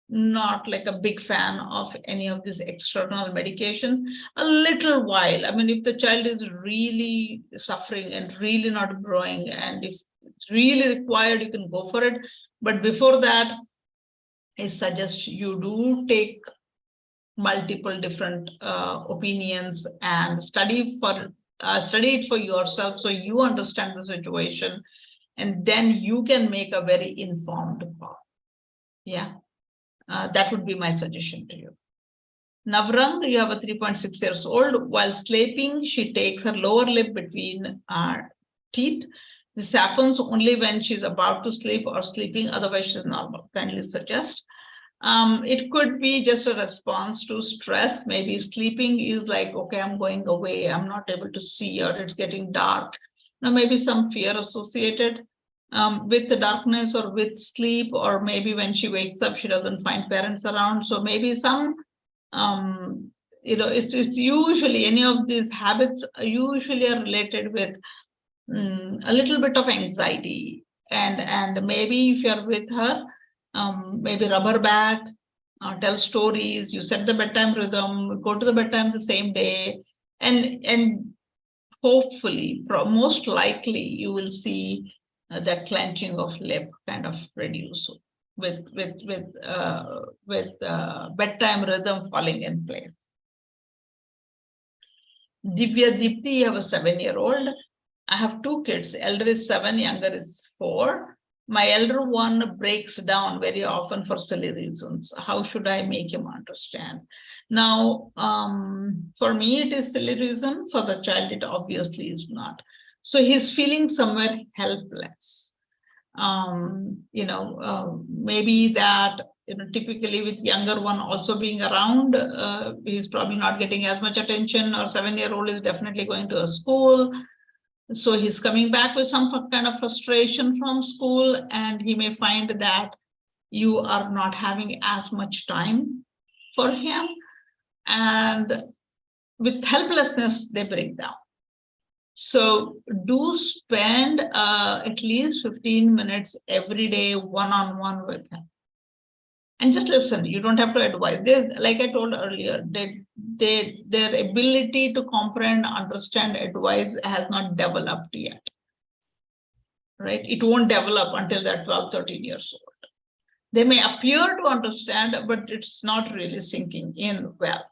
not like a big fan of any of these external medications. A little while, if the child is really suffering and really not growing, and if it's really required, you can go for it. But before that, I suggest you do take multiple different opinions and study it for yourself, so you understand the situation, and then you can make a very informed call. Yeah. That would be my suggestion to you. Navrang, you have a 3.6 years old. While sleeping, she takes her lower lip between her teeth. This happens only when she's about to sleep or sleeping, otherwise she's normal. Kindly suggest. It could be just a response to stress. Maybe sleeping is like, okay, I'm going away, I'm not able to see, or it's getting dark. Now, maybe some fear associated with the darkness or with sleep, or maybe when she wakes up, she doesn't find parents around. So maybe some, it's usually any of these habits usually are related with a little bit of anxiety. And maybe if you're with her, maybe rubber back, tell stories, you set the bedtime rhythm, go to the bedtime the same day, and hopefully, most likely, you will see that clenching of lip kind of reduce with bedtime rhythm falling in place. Divya Dipti, you have a 7-year-old. I have 2 kids. Elder is 7, younger is 4. My elder one breaks down very often for silly reasons. How should I make him understand? Now, for me, it is silly reason. For the child, it obviously is not. So he's feeling somewhere helpless. Maybe that, typically with younger one also being around, he's probably not getting as much attention, or 7-year-old is definitely going to a school. So he's coming back with some kind of frustration from school, and he may find that you are not having as much time for him. And with helplessness, they break down. So do spend at least 15 minutes every day one-on-one with him. And just listen. You don't have to advise. Like I told earlier, their ability to comprehend, understand, advise has not developed yet. Right? It won't develop until they're 12, 13 years old. They may appear to understand, but it's not really sinking in well.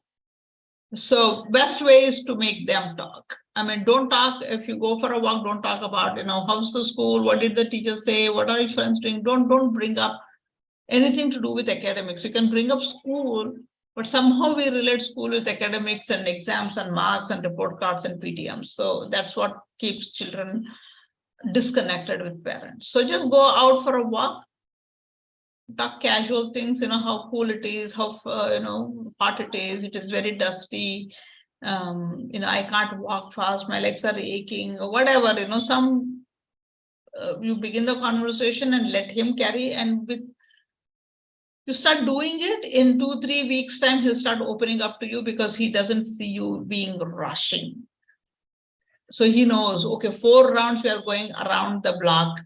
So best way is to make them talk. I mean, don't talk. If you go for a walk, don't talk about, how's the school? What did the teacher say? What are your friends doing? Don't bring up anything to do with academics. You can bring up school, but somehow we relate school with academics and exams and marks and report cards and PTMs. So that's what keeps children disconnected with parents. So just go out for a walk, talk casual things, how cool it is, how, hot it is. It is very dusty. I can't walk fast. My legs are aching or whatever, you begin the conversation and let him carry. And you start doing it, in 2-3 weeks time, he'll start opening up to you because he doesn't see you being rushing. So he knows, okay, 4 rounds we are going around the block.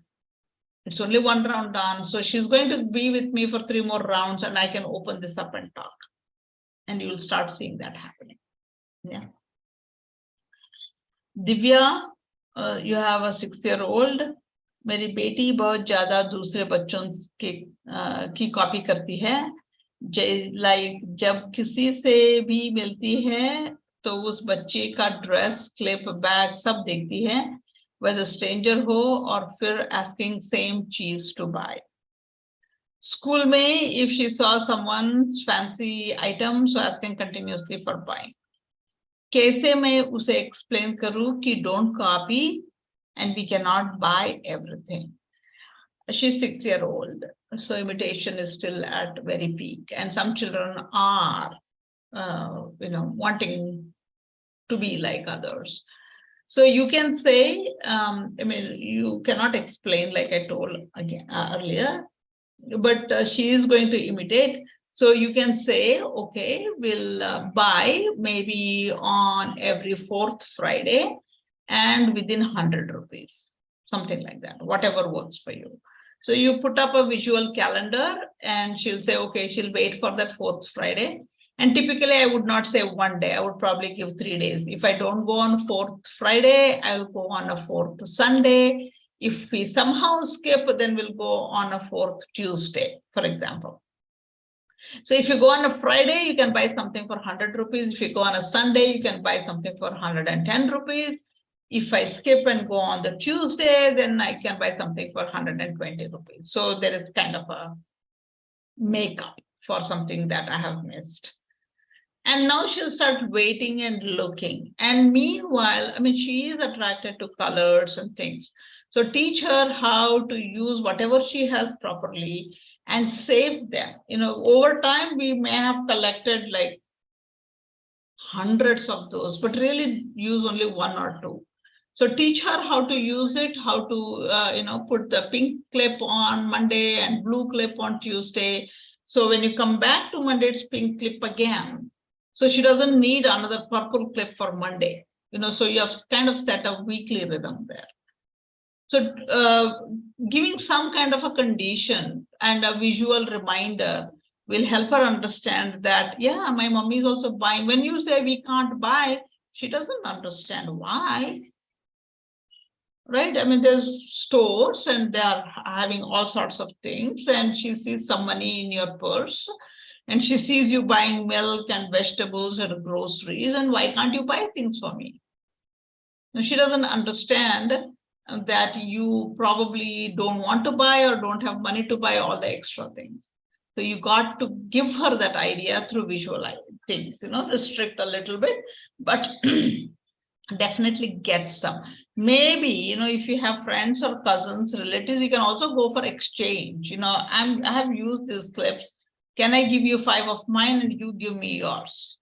It's only 1 round done. So she's going to be with me for 3 more rounds, and I can open this up and talk. And you'll start seeing that happening. Yeah. Divya, you have a 6-year-old. मेरी बेटी बहुत ज्यादा दूसरे बच्चों की copy करती है. Like जब किसी से भी मिलती है तो उस बच्चे का ड्रेस, क्लिप, बैग सब देखती है, whether stranger हो, और फिर asking same चीज to buy. School में, if she saw someone's fancy item, so asking continuously for buying. कैसे मैं उसे explain करूँ कि don't copy and we cannot buy everything. She's 6-year-old, so imitation is still at very peak, and some children are, wanting to be like others. So you can say, you cannot explain like I told again earlier, but she is going to imitate. So you can say, okay, we'll buy maybe on every 4th Friday and within 100 rupees, something like that, whatever works for you. So you put up a visual calendar and she'll say, okay, she'll wait for that 4th Friday. And typically I would not say 1 day, I would probably give 3 days. If I don't go on 4th Friday, I will go on a 4th Sunday. If we somehow skip, then we'll go on a 4th Tuesday, for example. So if you go on a Friday, you can buy something for 100 rupees. If you go on a Sunday, you can buy something for 110 rupees. If I skip and go on the Tuesday, then I can buy something for 120 rupees. So there is kind of a makeup for something that I have missed. And now she'll start waiting and looking. And meanwhile, she is attracted to colors and things. So teach her how to use whatever she has properly and save them. Over time, we may have collected like hundreds of those, but really use only 1 or 2. So teach her how to use it, how to, put the pink clip on Monday and blue clip on Tuesday. So when you come back to Monday, it's pink clip again. So she doesn't need another purple clip for Monday. So you have kind of set a weekly rhythm there. So giving some kind of a condition and a visual reminder will help her understand that, yeah, my mommy is also buying. When you say we can't buy, she doesn't understand why. Right? There's stores and they're having all sorts of things, and she sees some money in your purse and she sees you buying milk and vegetables and groceries, and why can't you buy things for me? And she doesn't understand that you probably don't want to buy or don't have money to buy all the extra things. So you got to give her that idea through visual things, restrict a little bit, but definitely get some. Maybe, if you have friends or cousins, relatives, you can also go for exchange. I have used these clips. Can I give you 5 of mine and you give me yours?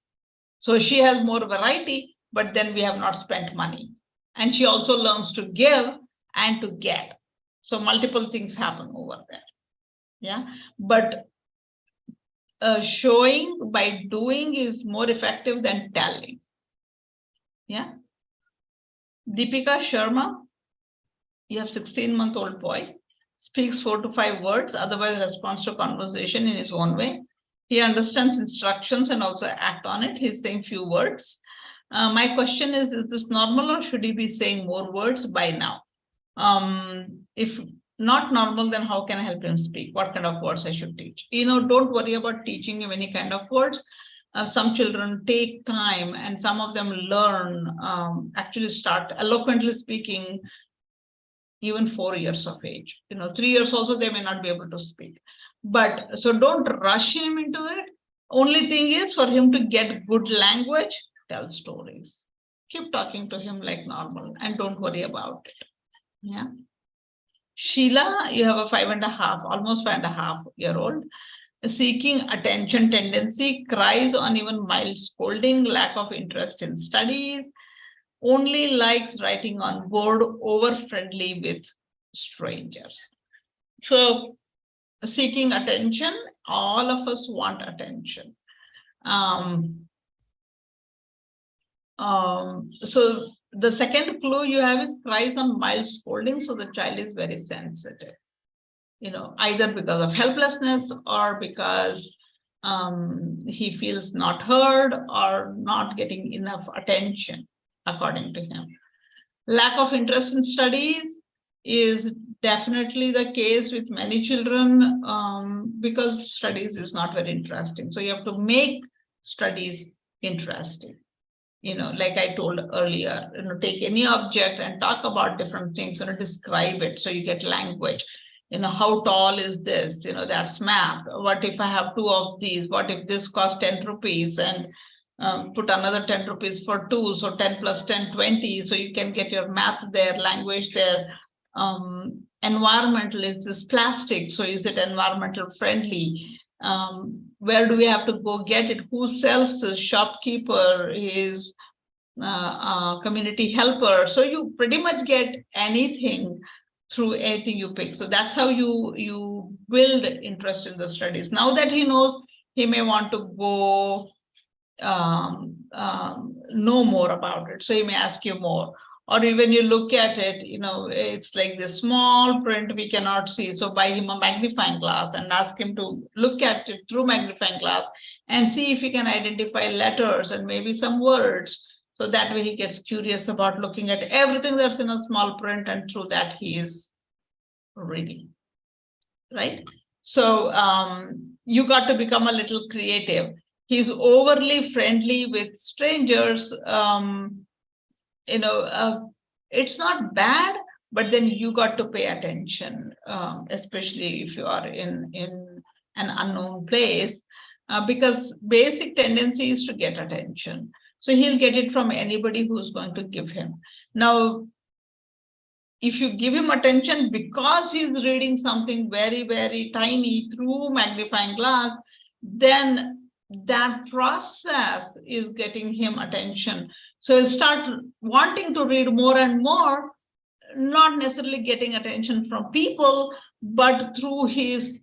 So she has more variety, but then we have not spent money. And she also learns to give and to get. So multiple things happen over there. Yeah. But showing by doing is more effective than telling. Yeah. Deepika Sharma, you have 16-month-old boy, speaks 4 to 5 words, otherwise responds to conversation in his own way. He understands instructions and also act on it. He's saying few words. My question is this normal or should he be saying more words by now? If not normal, then how can I help him speak? What kind of words I should teach? Don't worry about teaching him any kind of words. Some children take time and some of them learn, actually start eloquently speaking even 4 years of age. 3 years also they may not be able to speak. But so don't rush him into it. Only thing is for him to get good language, tell stories. Keep talking to him like normal and don't worry about it. Yeah. Sheila, you have a 5.5, almost 5.5-year-old, seeking attention tendency, cries on even mild scolding, lack of interest in studies, only likes writing on board, over friendly with strangers. So seeking attention, all of us want attention. So the second clue you have is cries on mild scolding. So the child is very sensitive, either because of helplessness or because he feels not heard or not getting enough attention, according to him. Lack of interest in studies is definitely the case with many children, because studies is not very interesting. So you have to make studies interesting. Like I told earlier, take any object and talk about different things, describe it so you get language. How tall is this? That's math. What if I have 2 of these? What if this costs 10 rupees and put another 10 rupees for 2, so 10 plus 10, 20. So you can get your math there, language there. Environmental, is this plastic? So is it environmental friendly? Where do we have to go get it? Who sells this? Shopkeeper, is community helper. So you pretty much get anything through anything you pick. So that's how you build interest in the studies. Now that he knows, he may want to go know more about it. So he may ask you more. Or even you look at it, it's like this small print we cannot see. So buy him a magnifying glass and ask him to look at it through magnifying glass and see if he can identify letters and maybe some words. So that way he gets curious about looking at everything that's in a small print, and through that he is reading, right? So you got to become a little creative. He's overly friendly with strangers. It's not bad, but then you got to pay attention, especially if you are in an unknown place, because basic tendency is to get attention. So he'll get it from anybody who's going to give him. Now, if you give him attention because he's reading something very, very tiny through magnifying glass, then that process is getting him attention. So he'll start wanting to read more and more, not necessarily getting attention from people, but through his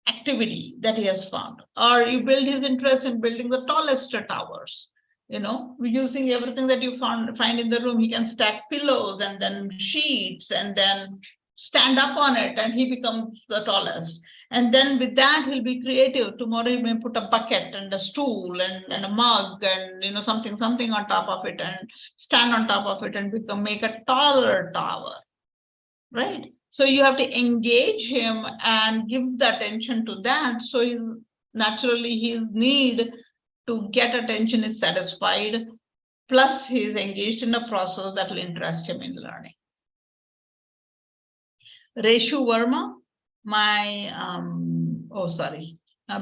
activity that he has found. Or you build his interest in building the tallest towers. Using everything that you find in the room. He can stack pillows and then sheets and then stand up on it, and he becomes the tallest. And then with that, he'll be creative. Tomorrow he may put a bucket and a stool and a mug and something on top of it and stand on top of it and make a taller tower, right? So you have to engage him and give the attention to that. So naturally his need to get attention is satisfied, plus he is engaged in a process that will interest him in learning. Reshu Verma,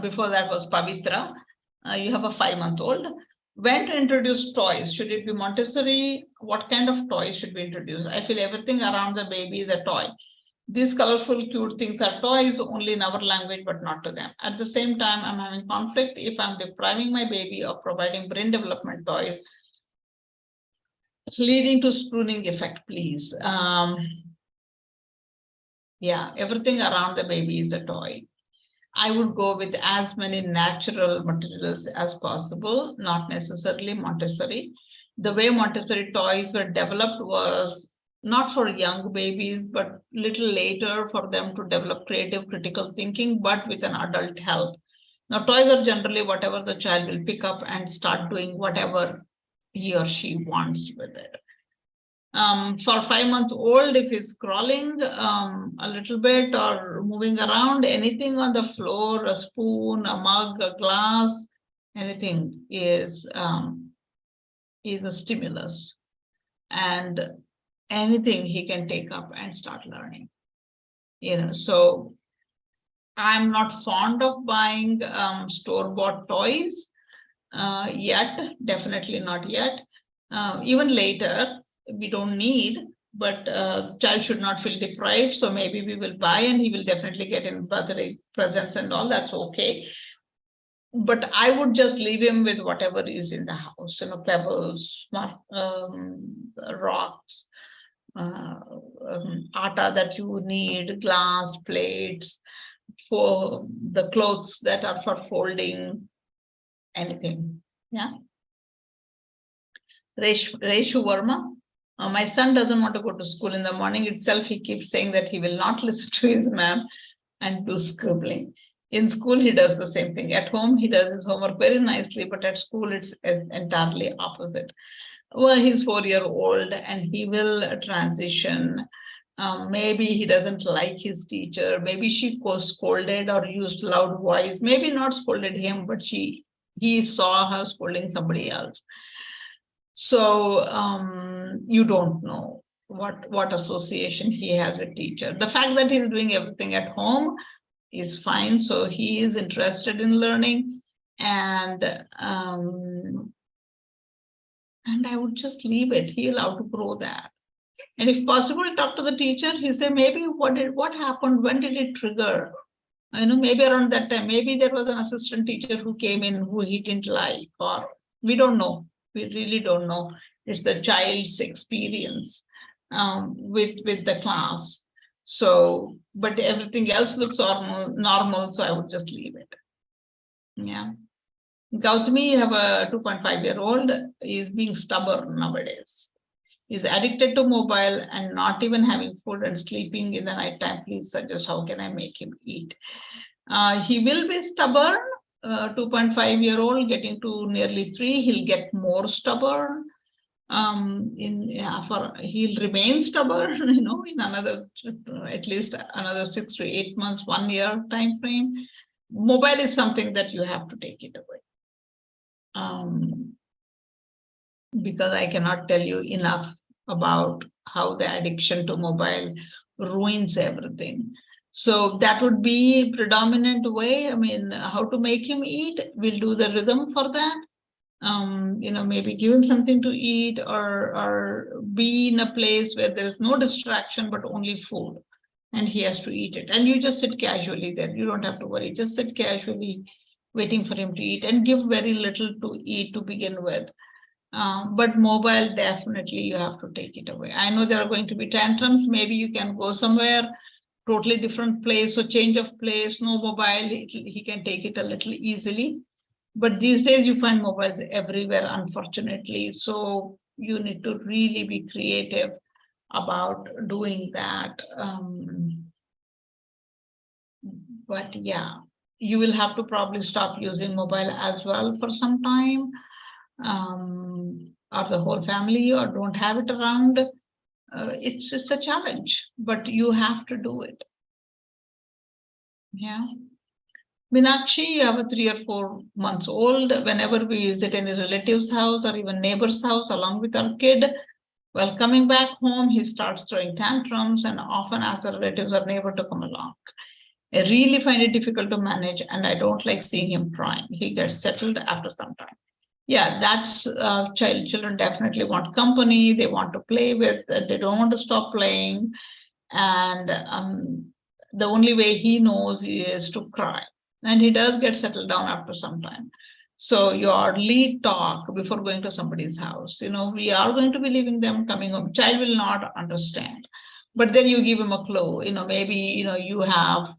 before that was Pavitra. You have a 5-month-old. When to introduce toys? Should it be Montessori? What kind of toys should we introduce? I feel everything around the baby is a toy. These colorful, cute things are toys only in our language, but not to them. At the same time, I'm having conflict if I'm depriving my baby of providing brain development toys, leading to spooning effect, please. Yeah, everything around the baby is a toy. I would go with as many natural materials as possible, not necessarily Montessori. The way Montessori toys were developed was not for young babies, but little later for them to develop creative critical thinking, but with an adult help. Now, toys are generally whatever the child will pick up and start doing whatever he or she wants with it. For 5-month-old, if he's crawling a little bit or moving around, anything on the floor, a spoon, a mug, a glass, anything is a stimulus. And anything he can take up and start learning. So I'm not fond of buying store-bought toys yet, definitely not yet. Even later, we don't need, but child should not feel deprived. So maybe we will buy and he will definitely get in birthday presents and all, that's okay. But I would just leave him with whatever is in the house, pebbles, rocks, atta that you need, glass, plates, for the clothes that are for folding, anything. Yeah. Reshu Verma. My son doesn't want to go to school in the morning itself. He keeps saying that he will not listen to his ma'am and do scribbling. In school, he does the same thing. At home, he does his homework very nicely, but at school, it's entirely opposite. Well, he's 4-year-old and he will transition. Maybe he doesn't like his teacher. Maybe she scolded or used loud voice. Maybe not scolded him, but he saw her scolding somebody else. So you don't know what association he has with teacher. The fact that he's doing everything at home is fine. So he is interested in learning, and I would just leave it. He'll outgrow that. And if possible, talk to the teacher. He say, maybe what happened? When did it trigger? Maybe around that time, maybe there was an assistant teacher who came in who he didn't like, or we don't know. We really don't know. It's the child's experience with the class. So, but everything else looks normal, so I would just leave it. Yeah. Gautami, you have a 2.5-year-old, is being stubborn nowadays. He's addicted to mobile and not even having food and sleeping in the night time. Please suggest how can I make him eat. He will be stubborn. 2.5-year-old getting to nearly 3, he'll get more stubborn. He'll remain stubborn, in another at least another 6 to 8 months, 1 year time frame. Mobile is something that you have to take it away. Because I cannot tell you enough about how the addiction to mobile ruins everything. So that would be predominant way. How to make him eat, we'll do the rhythm for that. Maybe give him something to eat, or be in a place where there's no distraction, but only food, and he has to eat it. And you just sit casually there. You don't have to worry. Just sit casually, waiting for him to eat, and give very little to eat to begin with. But mobile, definitely you have to take it away. I know there are going to be tantrums. Maybe you can go somewhere, totally different place, or change of place, no mobile, he can take it a little easily. But these days you find mobiles everywhere, unfortunately. So you need to really be creative about doing that. But yeah, you will have to probably stop using mobile as well for some time. Or the whole family, or don't have it around. It's a challenge, but you have to do it. Yeah. Meenakshi, you have a 3 or 4 months old. Whenever we visit any relative's house or even neighbor's house along with our kid, while coming back home, he starts throwing tantrums and often asks the relatives or neighbor to come along. I really find it difficult to manage, and I don't like seeing him crying. He gets settled after some time. Yeah, that's children definitely want company. They want to play with. They don't want to stop playing, and the only way he knows is to cry, and he does get settled down after some time. So your lead talk before going to somebody's house. We are going to be leaving them, coming home. Child will not understand, but then you give him a clue. Maybe you have,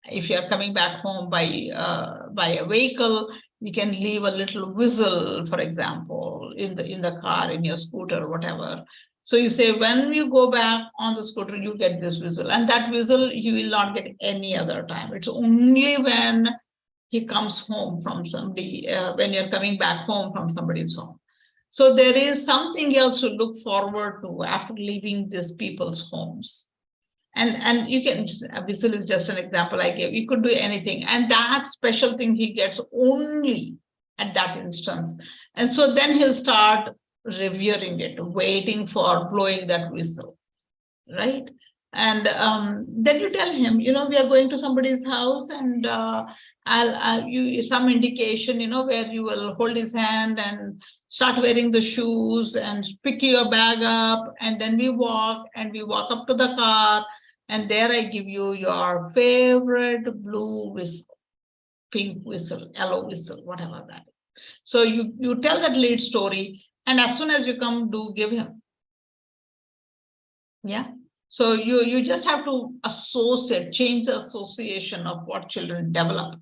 if you're coming back home by a vehicle, you can leave a little whistle, for example, in the car, in your scooter, whatever. So you say, when you go back on the scooter, you get this whistle, and that whistle you will not get any other time. It's only when he comes home from somebody, when you're coming back home from somebody's home. So there is something else to look forward to after leaving these people's homes. And you can, whistle is just an example I gave. You could do anything, and that special thing he gets only at that instance. And so then he'll start revering it, waiting for blowing that whistle, right? And then you tell him, we are going to somebody's house, and I'll you some indication, where you will hold his hand and start wearing the shoes and pick your bag up, and then we walk up to the car, and there I give you your favorite blue whistle, pink whistle, yellow whistle, whatever that is. So you tell that lead story, and as soon as you come, do give him. Yeah. So you just have to change the association of what children develop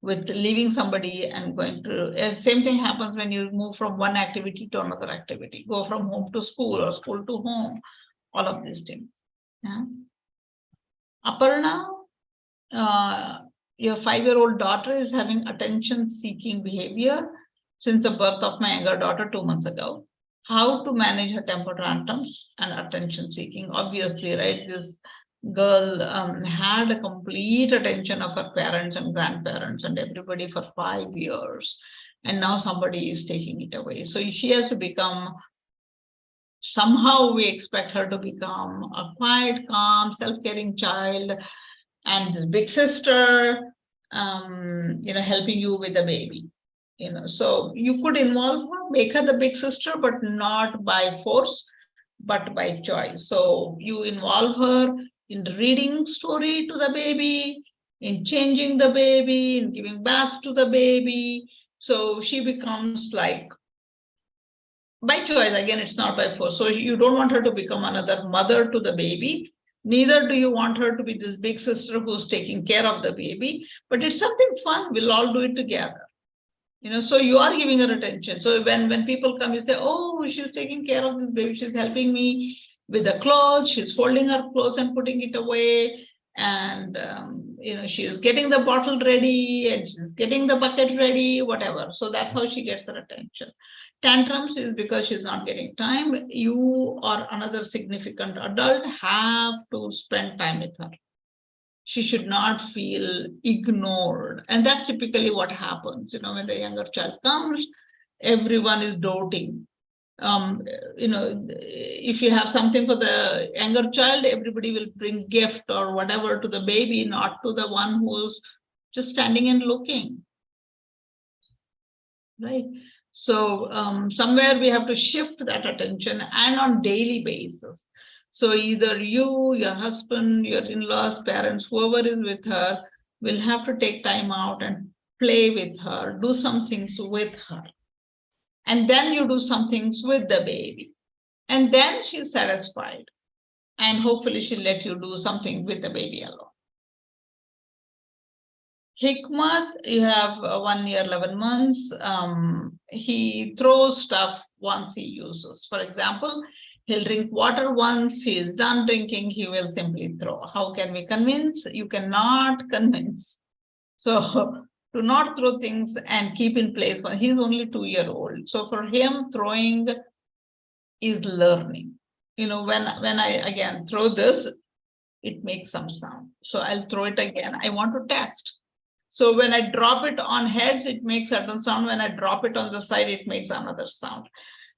with leaving somebody and going to. And same thing happens when you move from one activity to another activity, go from home to school or school to home, all of these things. Yeah. Aparna, your 5-year-old daughter is having attention-seeking behavior since the birth of my younger daughter 2 months ago. How to manage her temper tantrums and attention-seeking? Obviously, right? This girl had a complete attention of her parents and grandparents and everybody for 5 years, and now somebody is taking it away. So she has to become. Somehow we expect her to become a quiet, calm, self-caring child, and this big sister, helping you with the baby. So you could involve her, make her the big sister, but not by force, but by choice. So you involve her in reading story to the baby, in changing the baby, in giving bath to the baby. So she becomes like, by choice, again, it's not by force. So you don't want her to become another mother to the baby. Neither do you want her to be this big sister who's taking care of the baby, but it's something fun. We'll all do it together. So you are giving her attention. So when people come, you say, oh, she's taking care of this baby. She's helping me with the clothes. She's folding her clothes and putting it away. And, she's getting the bottle ready and she's getting the bucket ready, whatever. So that's how she gets her attention. Tantrums is because she's not getting time. You or another significant adult have to spend time with her. She should not feel ignored. And that's typically what happens. When the younger child comes, everyone is doting. If you have something for the younger child, everybody will bring gift or whatever to the baby, not to the one who's just standing and looking. Right? So somewhere we have to shift that attention, and on daily basis. So either you, your husband, your in-laws, parents, whoever is with her, will have to take time out and play with her, do some things with her. And then you do some things with the baby. And then she's satisfied. And hopefully she'll let you do something with the baby alone. Hikmat, you have 1 year, 11 months. He throws stuff once he uses. For example, he'll drink water once he is done drinking, he will simply throw. How can we convince? You cannot convince. So do not throw things and keep in place. When he's only 2-year-old. So for him, throwing is learning. When I again throw this, it makes some sound. So I'll throw it again. I want to test. So when I drop it on heads, it makes certain sound. When I drop it on the side, it makes another sound.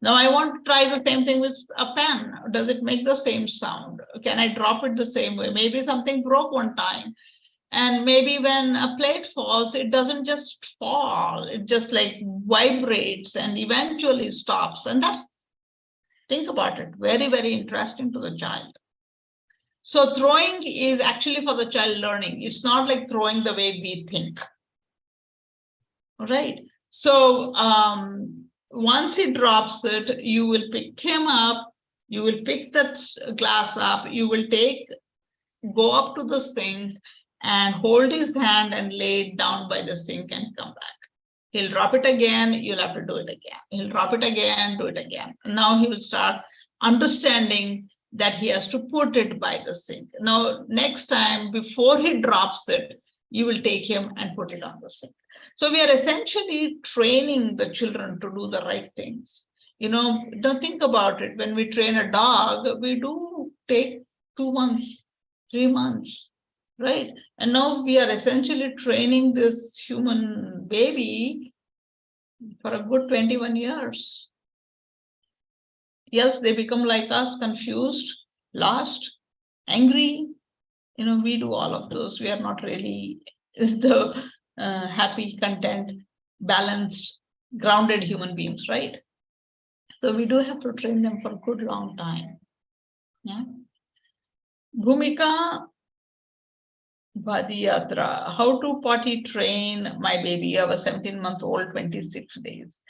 Now I want to try the same thing with a pen. Does it make the same sound? Can I drop it the same way? Maybe something broke one time. And maybe when a plate falls, it doesn't just fall. It just like vibrates and eventually stops. And that's, think about it, very, very interesting to the child. So throwing is actually for the child learning. It's not like throwing the way we think. Right. So once he drops it, you will pick him up, you will pick that glass up, you will go up to the sink and hold his hand and lay it down by the sink and come back. He'll drop it again, you'll have to do it again. He'll drop it again, do it again. And now he will start understanding that he has to put it by the sink. Now, next time, before he drops it, you will take him and put it on the sink. So we are essentially training the children to do the right things. Don't think about it. When we train a dog, we do take 2 months, 3 months, right? And now we are essentially training this human baby for a good 21 years. Yes, they become like us, confused, lost, angry. We do all of those. We are not really the happy, content, balanced, grounded human beings, right? So we do have to train them for a good long time. Yeah. Bhumika Bhadiyatra, how to potty train my baby? I have a 17-month-old, 26 days.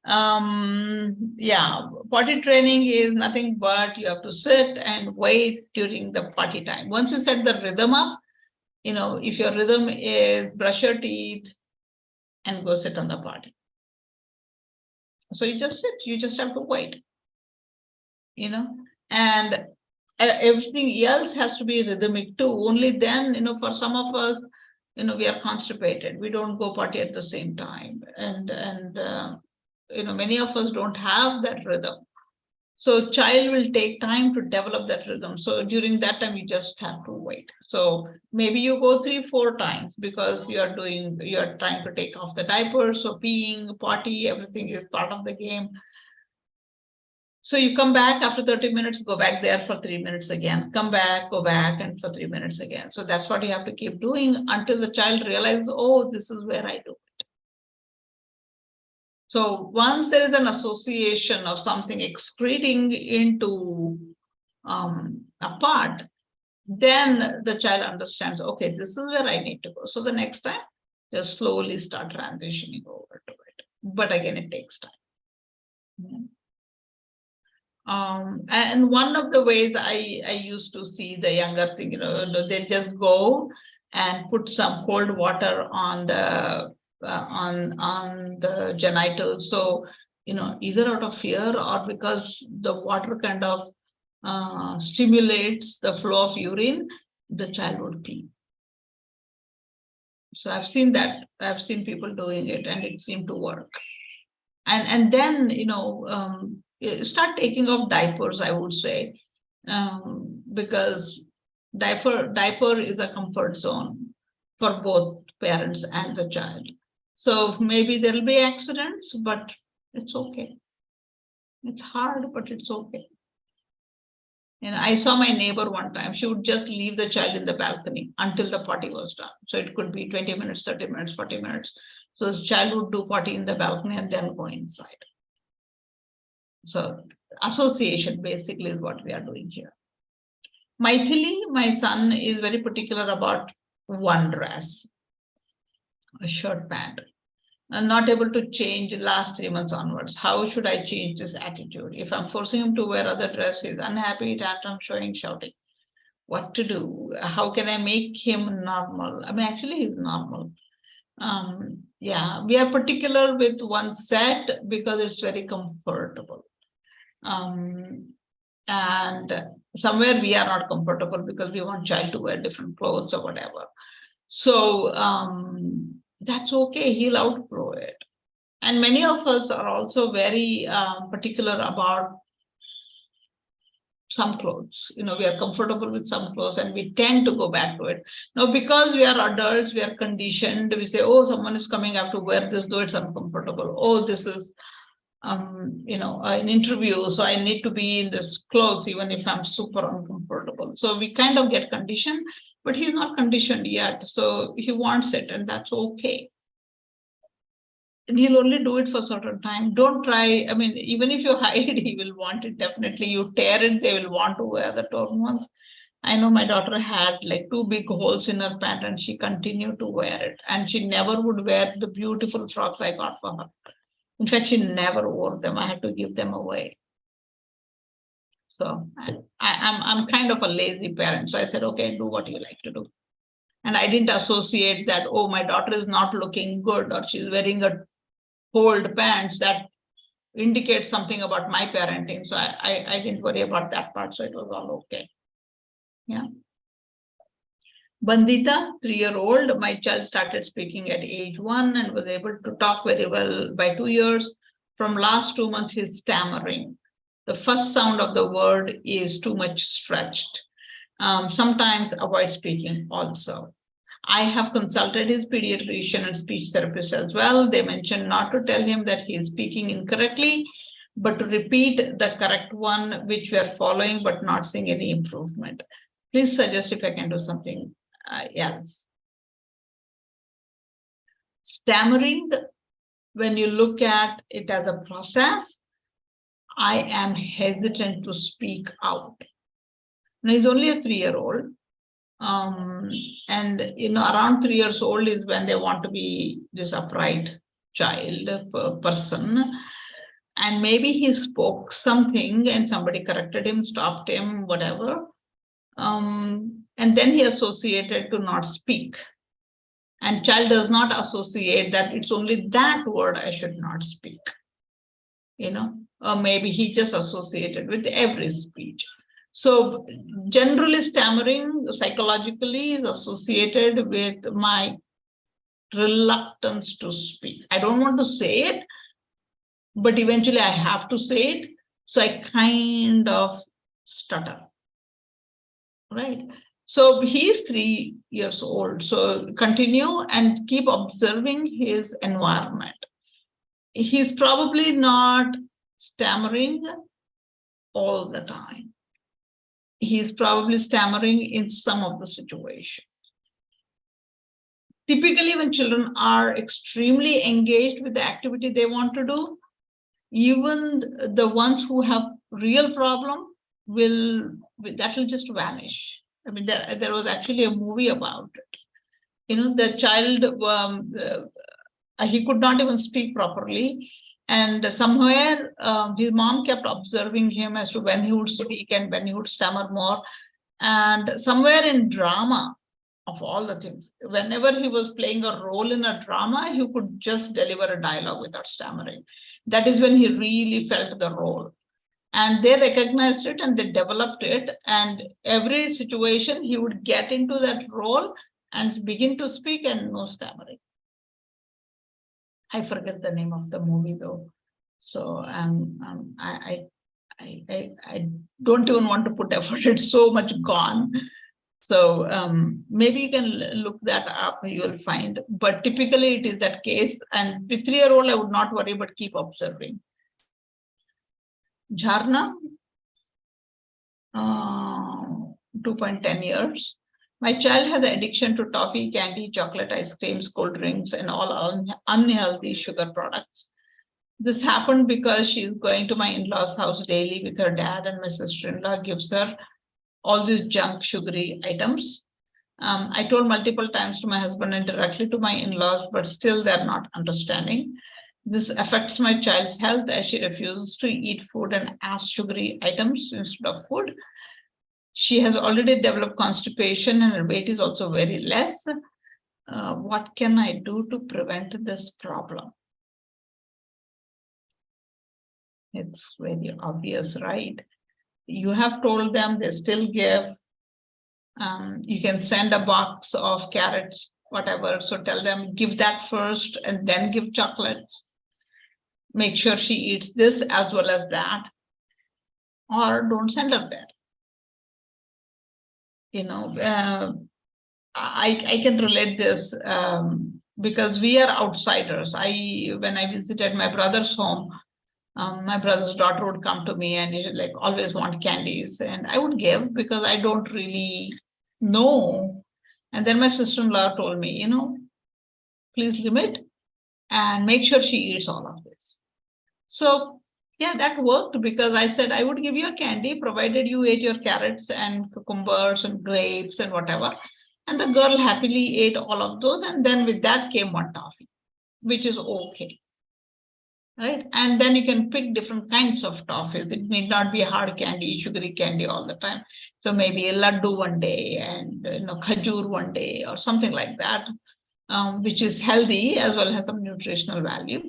Yeah, potty training is nothing but you have to sit and wait during the potty time. Once you set the rhythm up, if your rhythm is brush your teeth and go sit on the potty. So you just sit, you just have to wait, and everything else has to be rhythmic too. Only then, for some of us, we are constipated. We don't go potty at the same time. And many of us don't have that rhythm. So child will take time to develop that rhythm. So during that time, you just have to wait. So maybe you go 3-4 times because you are trying to take off the diaper. So peeing, potty, everything is part of the game. So you come back after 30 minutes, go back there for 3 minutes again, come back, go back, and for 3 minutes again. So that's what you have to keep doing until the child realizes, oh, this is where I do it. So once there is an association of something excreting into a part, then the child understands, okay, this is where I need to go. So the next time, just slowly start transitioning over to it. But again, it takes time. And one of the ways I used to see the younger thing, they'll just go and put some cold water on the genitals. So, either out of fear or because the water kind of stimulates the flow of urine, the child would pee. So I've seen that. I've seen people doing it, and it seemed to work. And then, start taking off diapers, I would say, because diaper is a comfort zone for both parents and the child. So maybe there'll be accidents, but it's okay. It's hard, but it's okay. I saw my neighbor one time. She would just leave the child in the balcony until the potty was done. So it could be 20 minutes, 30 minutes, 40 minutes. So the child would do potty in the balcony and then go inside. So association basically is what we are doing here. Maithili, my son, is very particular about one dress, a shirt pant, and not able to change the last 3 months onwards. How should I change this attitude? If I'm forcing him to wear other dress, he's unhappy, tantrum, showing, shouting. What to do? How can I make him normal? I mean, actually, he's normal. Yeah, we are particular with one set because it's very comfortable. And somewhere we are not comfortable because we want child to wear different clothes or whatever. So that's okay, he'll outgrow it. And many of us are also very particular about some clothes. We are comfortable with some clothes and we tend to go back to it. Now, because we are adults, we are conditioned. We say, oh, someone is coming, I have to wear this, though it's uncomfortable. Oh, this is an interview, so I need to be in this clothes even if I'm super uncomfortable. So we kind of get conditioned, but he's not conditioned yet. So he wants it, and that's okay. and he'll only do it for a certain time. Don't try. I mean, even if you hide, he will want it. Definitely, you tear it, they will want to wear the torn ones. I know my daughter had like 2 big holes in her pant, and she continued to wear it. And she never would wear the beautiful frocks I got for her. In fact, she never wore them. I had to give them away. So I'm kind of a lazy parent. So I said, okay, do what you like to do. And I didn't associate that, oh, my daughter is not looking good or she's wearing a holed pants. That indicates something about my parenting. So I didn't worry about that part. So it was all okay. Yeah. Bandita, 3-year-old, my child started speaking at age 1 and was able to talk very well by 2 years. From last 2 months, he's stammering. The first sound of the word is too much stretched. Sometimes avoid speaking also. I have consulted his pediatrician and speech therapist as well. They mentioned not to tell him that he is speaking incorrectly, but to repeat the correct one, which we are following, but not seeing any improvement. Please suggest if I can do something else. Stammering, when you look at it as a process, I am hesitant to speak out. Now, he's only a 3-year-old. And around 3 years old is when they want to be this upright child person. And maybe he spoke something and somebody corrected him, stopped him, whatever. And then he associated to not speak. And child does not associate that it's only that word I should not speak. Or maybe he just associated with every speech. So generally stammering psychologically is associated with my reluctance to speak. I don't want to say it, but eventually I have to say it. So I kind of stutter, right? So he is 3 years old. So continue and keep observing his environment. He's probably not stammering all the time. He's probably stammering in some of the situations. Typically, when children are extremely engaged with the activity they want to do, even the ones who have real problem will just vanish. I mean, there was actually a movie about it. The child, he could not even speak properly. And somewhere his mom kept observing him as to when he would speak and when he would stammer more. And somewhere in drama, of all the things, whenever he was playing a role in a drama, he could just deliver a dialogue without stammering. That is when he really felt the role. And they recognized it and they developed it. And every situation, he would get into that role and begin to speak and no stammering. I forget the name of the movie though. So I don't even want to put effort. It's so much gone. So maybe you can look that up, you will find. But typically it is that case. And with 3-year-old, I would not worry, but keep observing. Jharna, 2.10 years. My child has addiction to toffee, candy, chocolate, ice creams, cold drinks, and all unhealthy sugar products. This happened because she's going to my in-laws' house daily with her dad, and my sister-in-law gives her all these junk sugary items. I told multiple times to my husband and directly to my in-laws, but still they're not understanding. This affects my child's health as she refuses to eat food and asks sugary items instead of food. She has already developed constipation and her weight is also very less. What can I do to prevent this problem? It's very obvious, right? You have told them, they still give. You can send a box of carrots, whatever. So tell them, give that first and then give chocolates. Make sure she eats this as well as that. Or don't send her there. I can relate this because we are outsiders. When I visited my brother's home, my brother's daughter would come to me and he like always want candies, and I would give because I don't really know. And then my sister-in-law told me, please limit and make sure she eats all of this. So yeah, that worked, because I said I would give you a candy provided you ate your carrots and cucumbers and grapes and whatever. And the girl happily ate all of those. And then with that came one toffee, which is okay. Right. And then you can pick different kinds of toffees. It need not be hard candy, sugary candy all the time. So maybe a laddu one day and khajur one day or something like that, which is healthy as well as some nutritional value.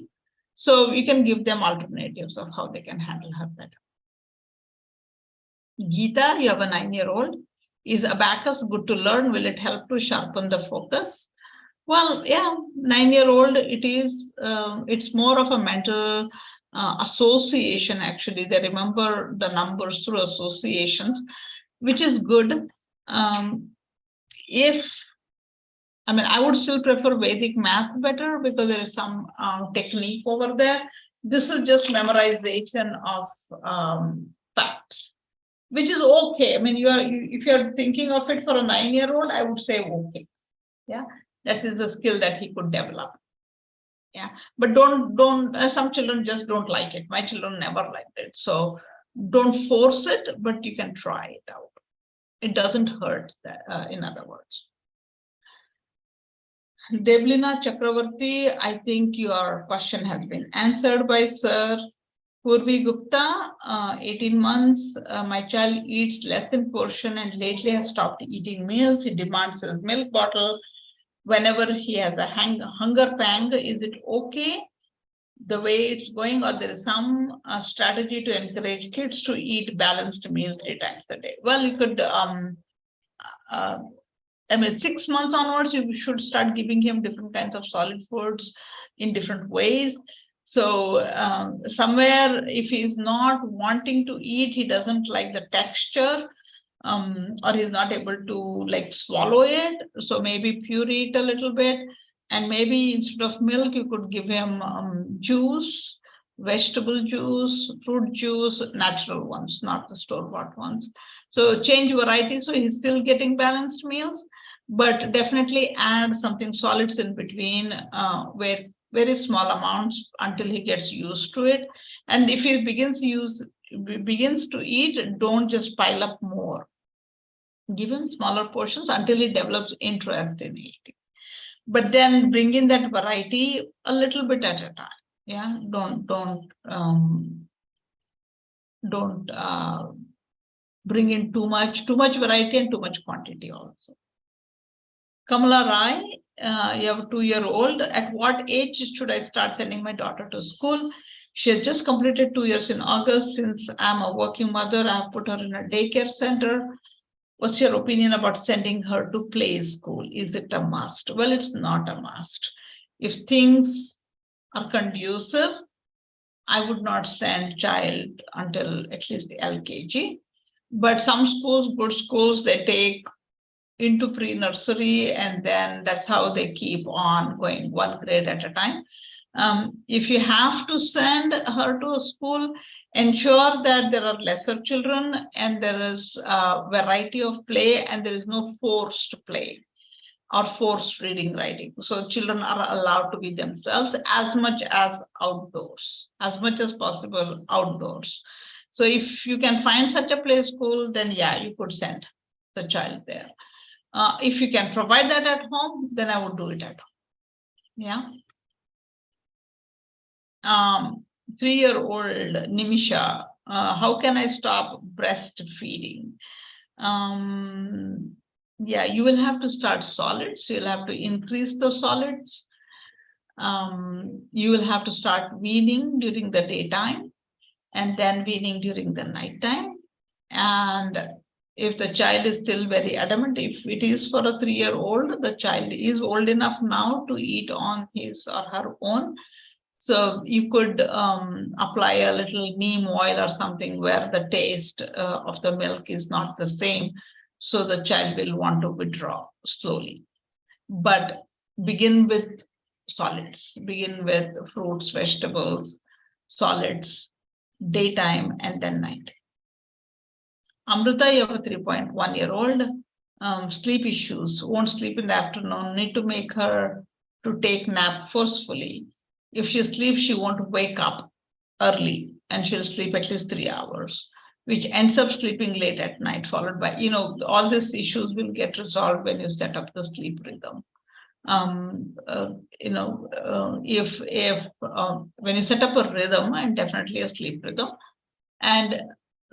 So you can give them alternatives of how they can handle her better. Geeta, you have a 9-year-old. Is abacus good to learn? Will it help to sharpen the focus? Well, yeah, 9-year-old, it is, it's more of a mental association, actually. They remember the numbers through associations, which is good. I would still prefer Vedic math better because there is some technique over there. This is just memorization of facts, which is okay. I mean, if you're thinking of it for a 9-year-old, I would say okay. Yeah, that is a skill that he could develop. Yeah, but don't. Some children just don't like it. My children never liked it, so don't force it, but you can try it out. It doesn't hurt. In other words. Deblina Chakravarti, I think your question has been answered by Sir. Purvi Gupta, 18 months, my child eats less in portion and lately has stopped eating meals. He demands his milk bottle whenever he has a hunger pang. Is it okay the way it's going, or there is some strategy to encourage kids to eat balanced meal 3 times a day? Well, you could 6 months onwards, you should start giving him different kinds of solid foods in different ways. So somewhere, if he's not wanting to eat, he doesn't like the texture, or he's not able to swallow it. So maybe puree it a little bit, and maybe instead of milk, you could give him juice, vegetable juice, fruit juice, natural ones, not the store-bought ones. So change variety, so he's still getting balanced meals, but definitely add something solids in between, where very small amounts until he gets used to it. And if he begins to eat, don't just pile up more. Give him smaller portions until he develops interest in eating. But then bring in that variety a little bit at a time. Yeah, don't bring in too much variety and too much quantity also. Kamala Rai, you have a 2-year-old. At what age should I start sending my daughter to school? She has just completed 2 years in August. Since I'm a working mother, I have put her in a daycare center. What's your opinion about sending her to play school? Is it a must? Well, it's not a must. If things are conducive, I would not send child until at least LKG. But some schools, good schools, they take into pre-nursery, and then that's how they keep on going 1 grade at a time. If you have to send her to a school, ensure that there are lesser children and there is a variety of play and there is no forced play or forced reading, writing. So children are allowed to be themselves as much as outdoors, as much as possible outdoors. So if you can find such a play school, then yeah, you could send the child there. If you can provide that at home, then I would do it at home. Yeah. 3-year-old Nimisha, how can I stop breastfeeding? Yeah, you will have to start solids. You'll have to increase the solids. You will have to start weaning during the daytime and then weaning during the nighttime. And if the child is still very adamant, if it is for a 3-year-old, the child is old enough now to eat on his or her own. So you could apply a little neem oil or something where the taste of the milk is not the same. So the child will want to withdraw slowly. But begin with solids, begin with fruits, vegetables, solids, daytime, and then night. Amrita, you have a 3.1-year-old, sleep issues, won't sleep in the afternoon, need to make her to take nap forcefully. If she sleeps, she won't wake up early and she'll sleep at least 3 hours, which ends up sleeping late at night, followed by, all these issues will get resolved when you set up the sleep rhythm. If when you set up a rhythm, and definitely a sleep rhythm, and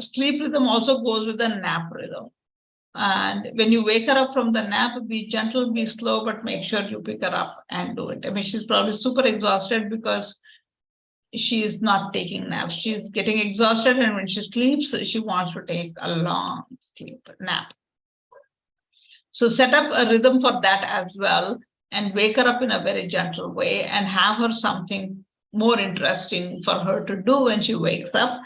sleep rhythm also goes with the nap rhythm. And when you wake her up from the nap, be gentle, be slow, but make sure you pick her up and do it. I mean, she's probably super exhausted because she is not taking naps. She's getting exhausted, and when she sleeps, she wants to take a long sleep nap. So set up a rhythm for that as well, and wake her up in a very gentle way, and have her something more interesting for her to do when she wakes up.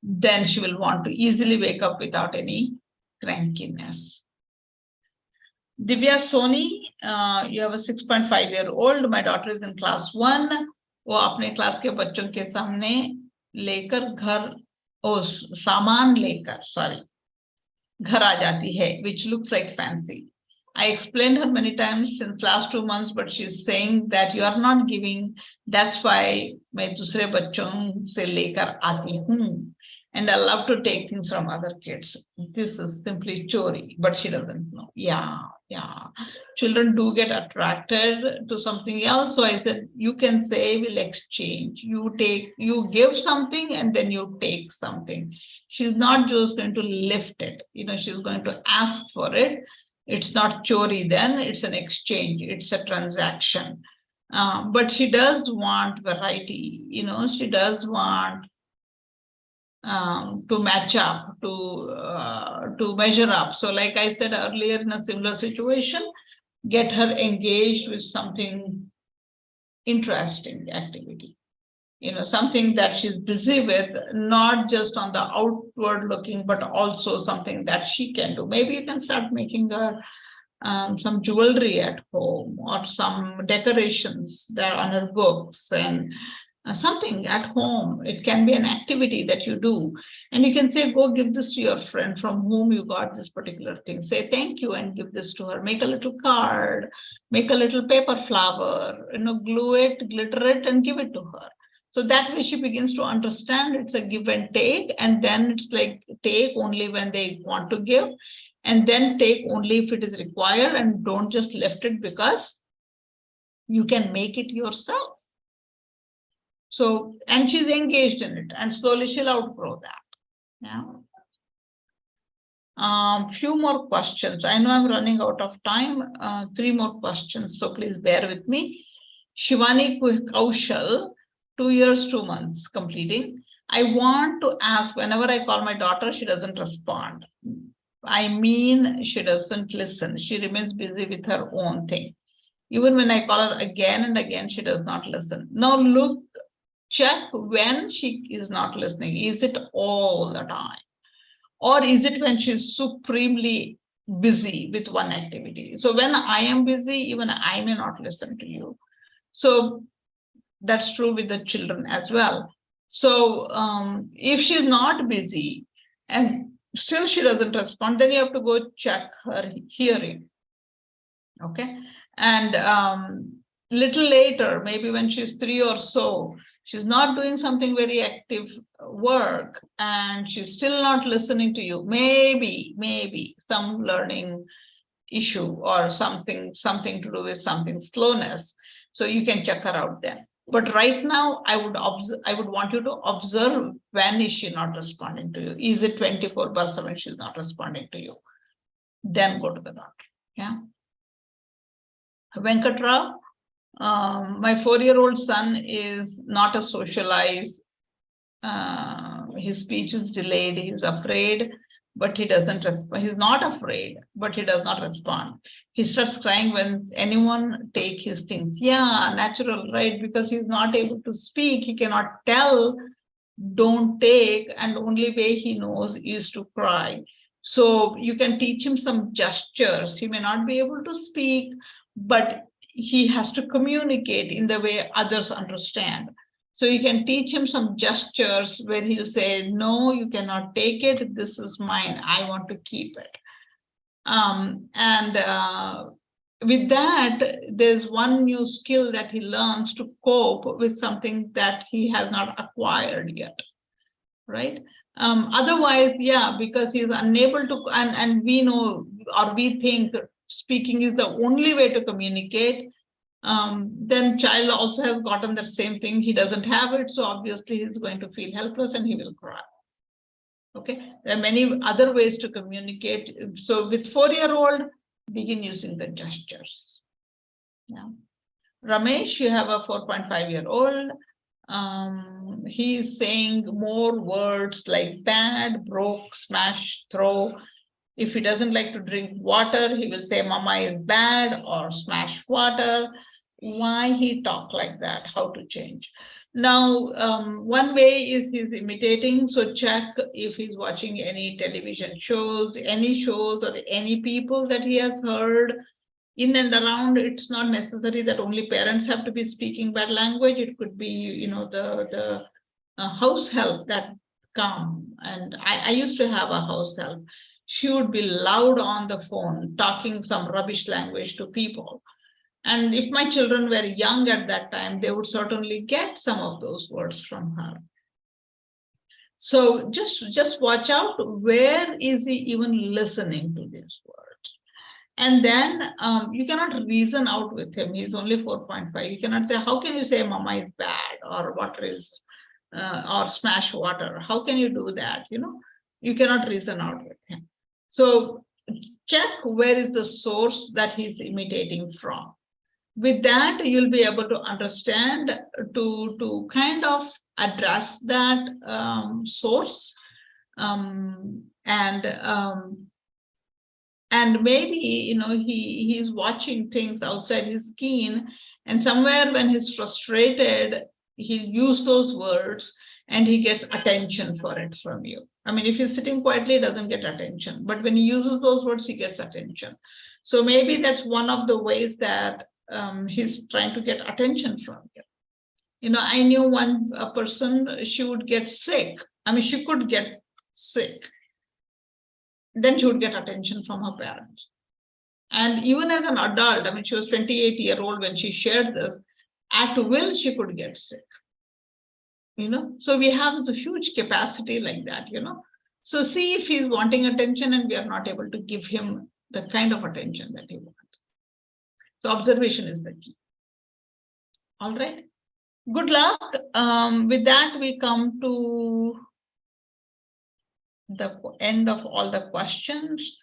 Then she will want to easily wake up without any crankiness. Divya Soni, you have a 6.5-year-old. My daughter is in class 1. वो अपने class के बच्चों के सामने लेकर सामान लेकर घर आ जाती है, which looks like fancy. I explained her many times since last 2 months, but she's saying that you are not giving. That's why मैं दूसरे बच्चों से लेकर आती हूँ. And I love to take things from other kids. This is simply chori, but she doesn't know. Yeah. Children do get attracted to something else. So I said, you can say we'll exchange. You give something and then you take something. She's not just going to lift it. She's going to ask for it. It's not chori then, it's an exchange. It's a transaction. But she does want variety. She does want to match up, to measure up. So like I said earlier, in a similar situation, get her engaged with something interesting activity, something that she's busy with, not just on the outward looking, but also something that she can do. Maybe you can start making her some jewelry at home, or some decorations that are on her books, and something at home. It can be an activity that you do, and you can say, go give this to your friend from whom you got this particular thing. Say thank you and give this to her. Make a little card, make a little paper flower, glue it, glitter it, and give it to her. So that way she begins to understand it's a give and take, and then it's like take only when they want to give, and then take only if it is required, and don't just lift it because you can make it yourself. So, and she's engaged in it, and slowly she'll outgrow that. Few more questions. I know I'm running out of time. 3 more questions, so please bear with me. Shivani Kaushal, 2 years, 2 months completing. I want to ask, whenever I call my daughter, she doesn't respond. I mean, she doesn't listen. She remains busy with her own thing. Even when I call her again and again, she does not listen. Now look, check when she is not listening. Is it all the time? Or is it when she's supremely busy with one activity? So when I am busy, even I may not listen to you. So that's true with the children as well. So if she's not busy and still she doesn't respond, then you have to go check her hearing. Okay. And little later, maybe when she's 3 or so, she's not doing something very active work and she's still not listening to you. Maybe some learning issue or something to do with something slowness. So you can check her out then. But right now, I would want you to observe, when is she not responding to you? Is it 24/7 she's not responding to you? Then go to the doctor. Yeah. Venkatrao, my 4-year-old son is not a socialized. His speech is delayed. He's afraid, but he doesn't respond. He's not afraid, but he does not respond. He starts crying when anyone take his things. Yeah, natural, right? Because he's not able to speak. He cannot tell, don't take, and only way he knows is to cry. So you can teach him some gestures. He may not be able to speak, but he has to communicate in the way others understand. So you can teach him some gestures where he'll say, no, you cannot take it. This is mine. I want to keep it. And with that, there's one new skill that he learns to cope with something that he has not acquired yet, right? Otherwise, yeah, because he's unable to, and we know, or we think speaking is the only way to communicate, then child also has gotten that same thing. He doesn't have it, so obviously he's going to feel helpless and he will cry. Okay, there are many other ways to communicate. So with 4-year-old, begin using the gestures. Yeah. Ramesh, you have a 4.5-year-old. He's saying more words like bad, broke, smash, throw. If he doesn't like to drink water, he will say mama is bad or smash water. Why he talk like that? How to change? Now, one way is he's imitating. So check if he's watching any television shows, any shows or any people that he has heard in and around. It's not necessary that only parents have to be speaking bad language. It could be, the house help that come. And I used to have a house help. She would be loud on the phone, talking some rubbish language to people. And if my children were young at that time, they would certainly get some of those words from her. So just watch out, where is he even listening to these words? And then you cannot reason out with him. He's only 4.5. You cannot say, how can you say mama is bad or water is, or smash water? How can you do that? You cannot reason out with him. So check where is the source that he's imitating from. With that, you'll be able to understand, to kind of address that source, and maybe he's watching things outside his skin, and somewhere when he's frustrated, he'll use those words and he gets attention for it from you. I mean, if he's sitting quietly, he doesn't get attention, but when he uses those words, he gets attention. So maybe that's one of the ways that he's trying to get attention from you. I knew one person, she would get sick. I mean, she could get sick. Then she would get attention from her parents. And even as an adult, I mean, she was 28-year-old when she shared this, at will, she could get sick. So we have the huge capacity like that, So see if he's wanting attention and we are not able to give him the kind of attention that he wants. So observation is the key. All right. Good luck. With that, we come to the end of all the questions.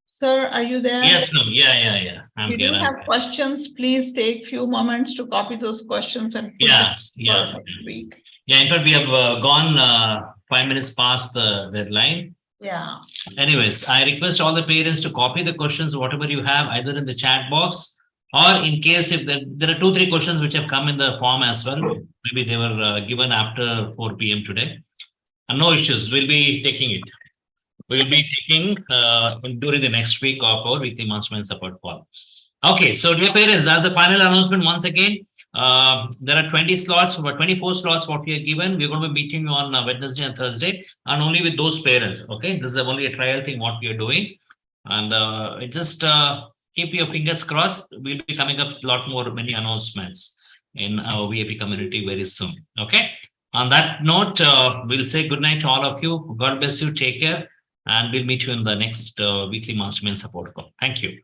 Sir, are you there? Yes, no, yeah. If you do have questions, please take few moments to copy those questions and put them for next week. Yeah, in fact, we have gone 5 minutes past the deadline. Yeah. Anyways, I request all the parents to copy the questions, whatever you have, either in the chat box or in case if there are 2-3 questions which have come in the form as well. Maybe they were given after 4 p.m. today. And no issues. We'll be taking it. We'll be taking during the next week of our weekly mastermind support call. Okay, so dear parents, as a final announcement, once again, there are 20 slots, over 24 slots what we are given. We're going to be meeting on Wednesday and Thursday, and only with those parents. Okay, this is only a trial thing what we are doing, and just keep your fingers crossed. We'll be coming up a lot more, many announcements in our VIP community very soon. Okay, on that note, we'll say good night to all of you. God bless you. Take care, and we'll meet you in the next weekly mastermind support call. Thank you.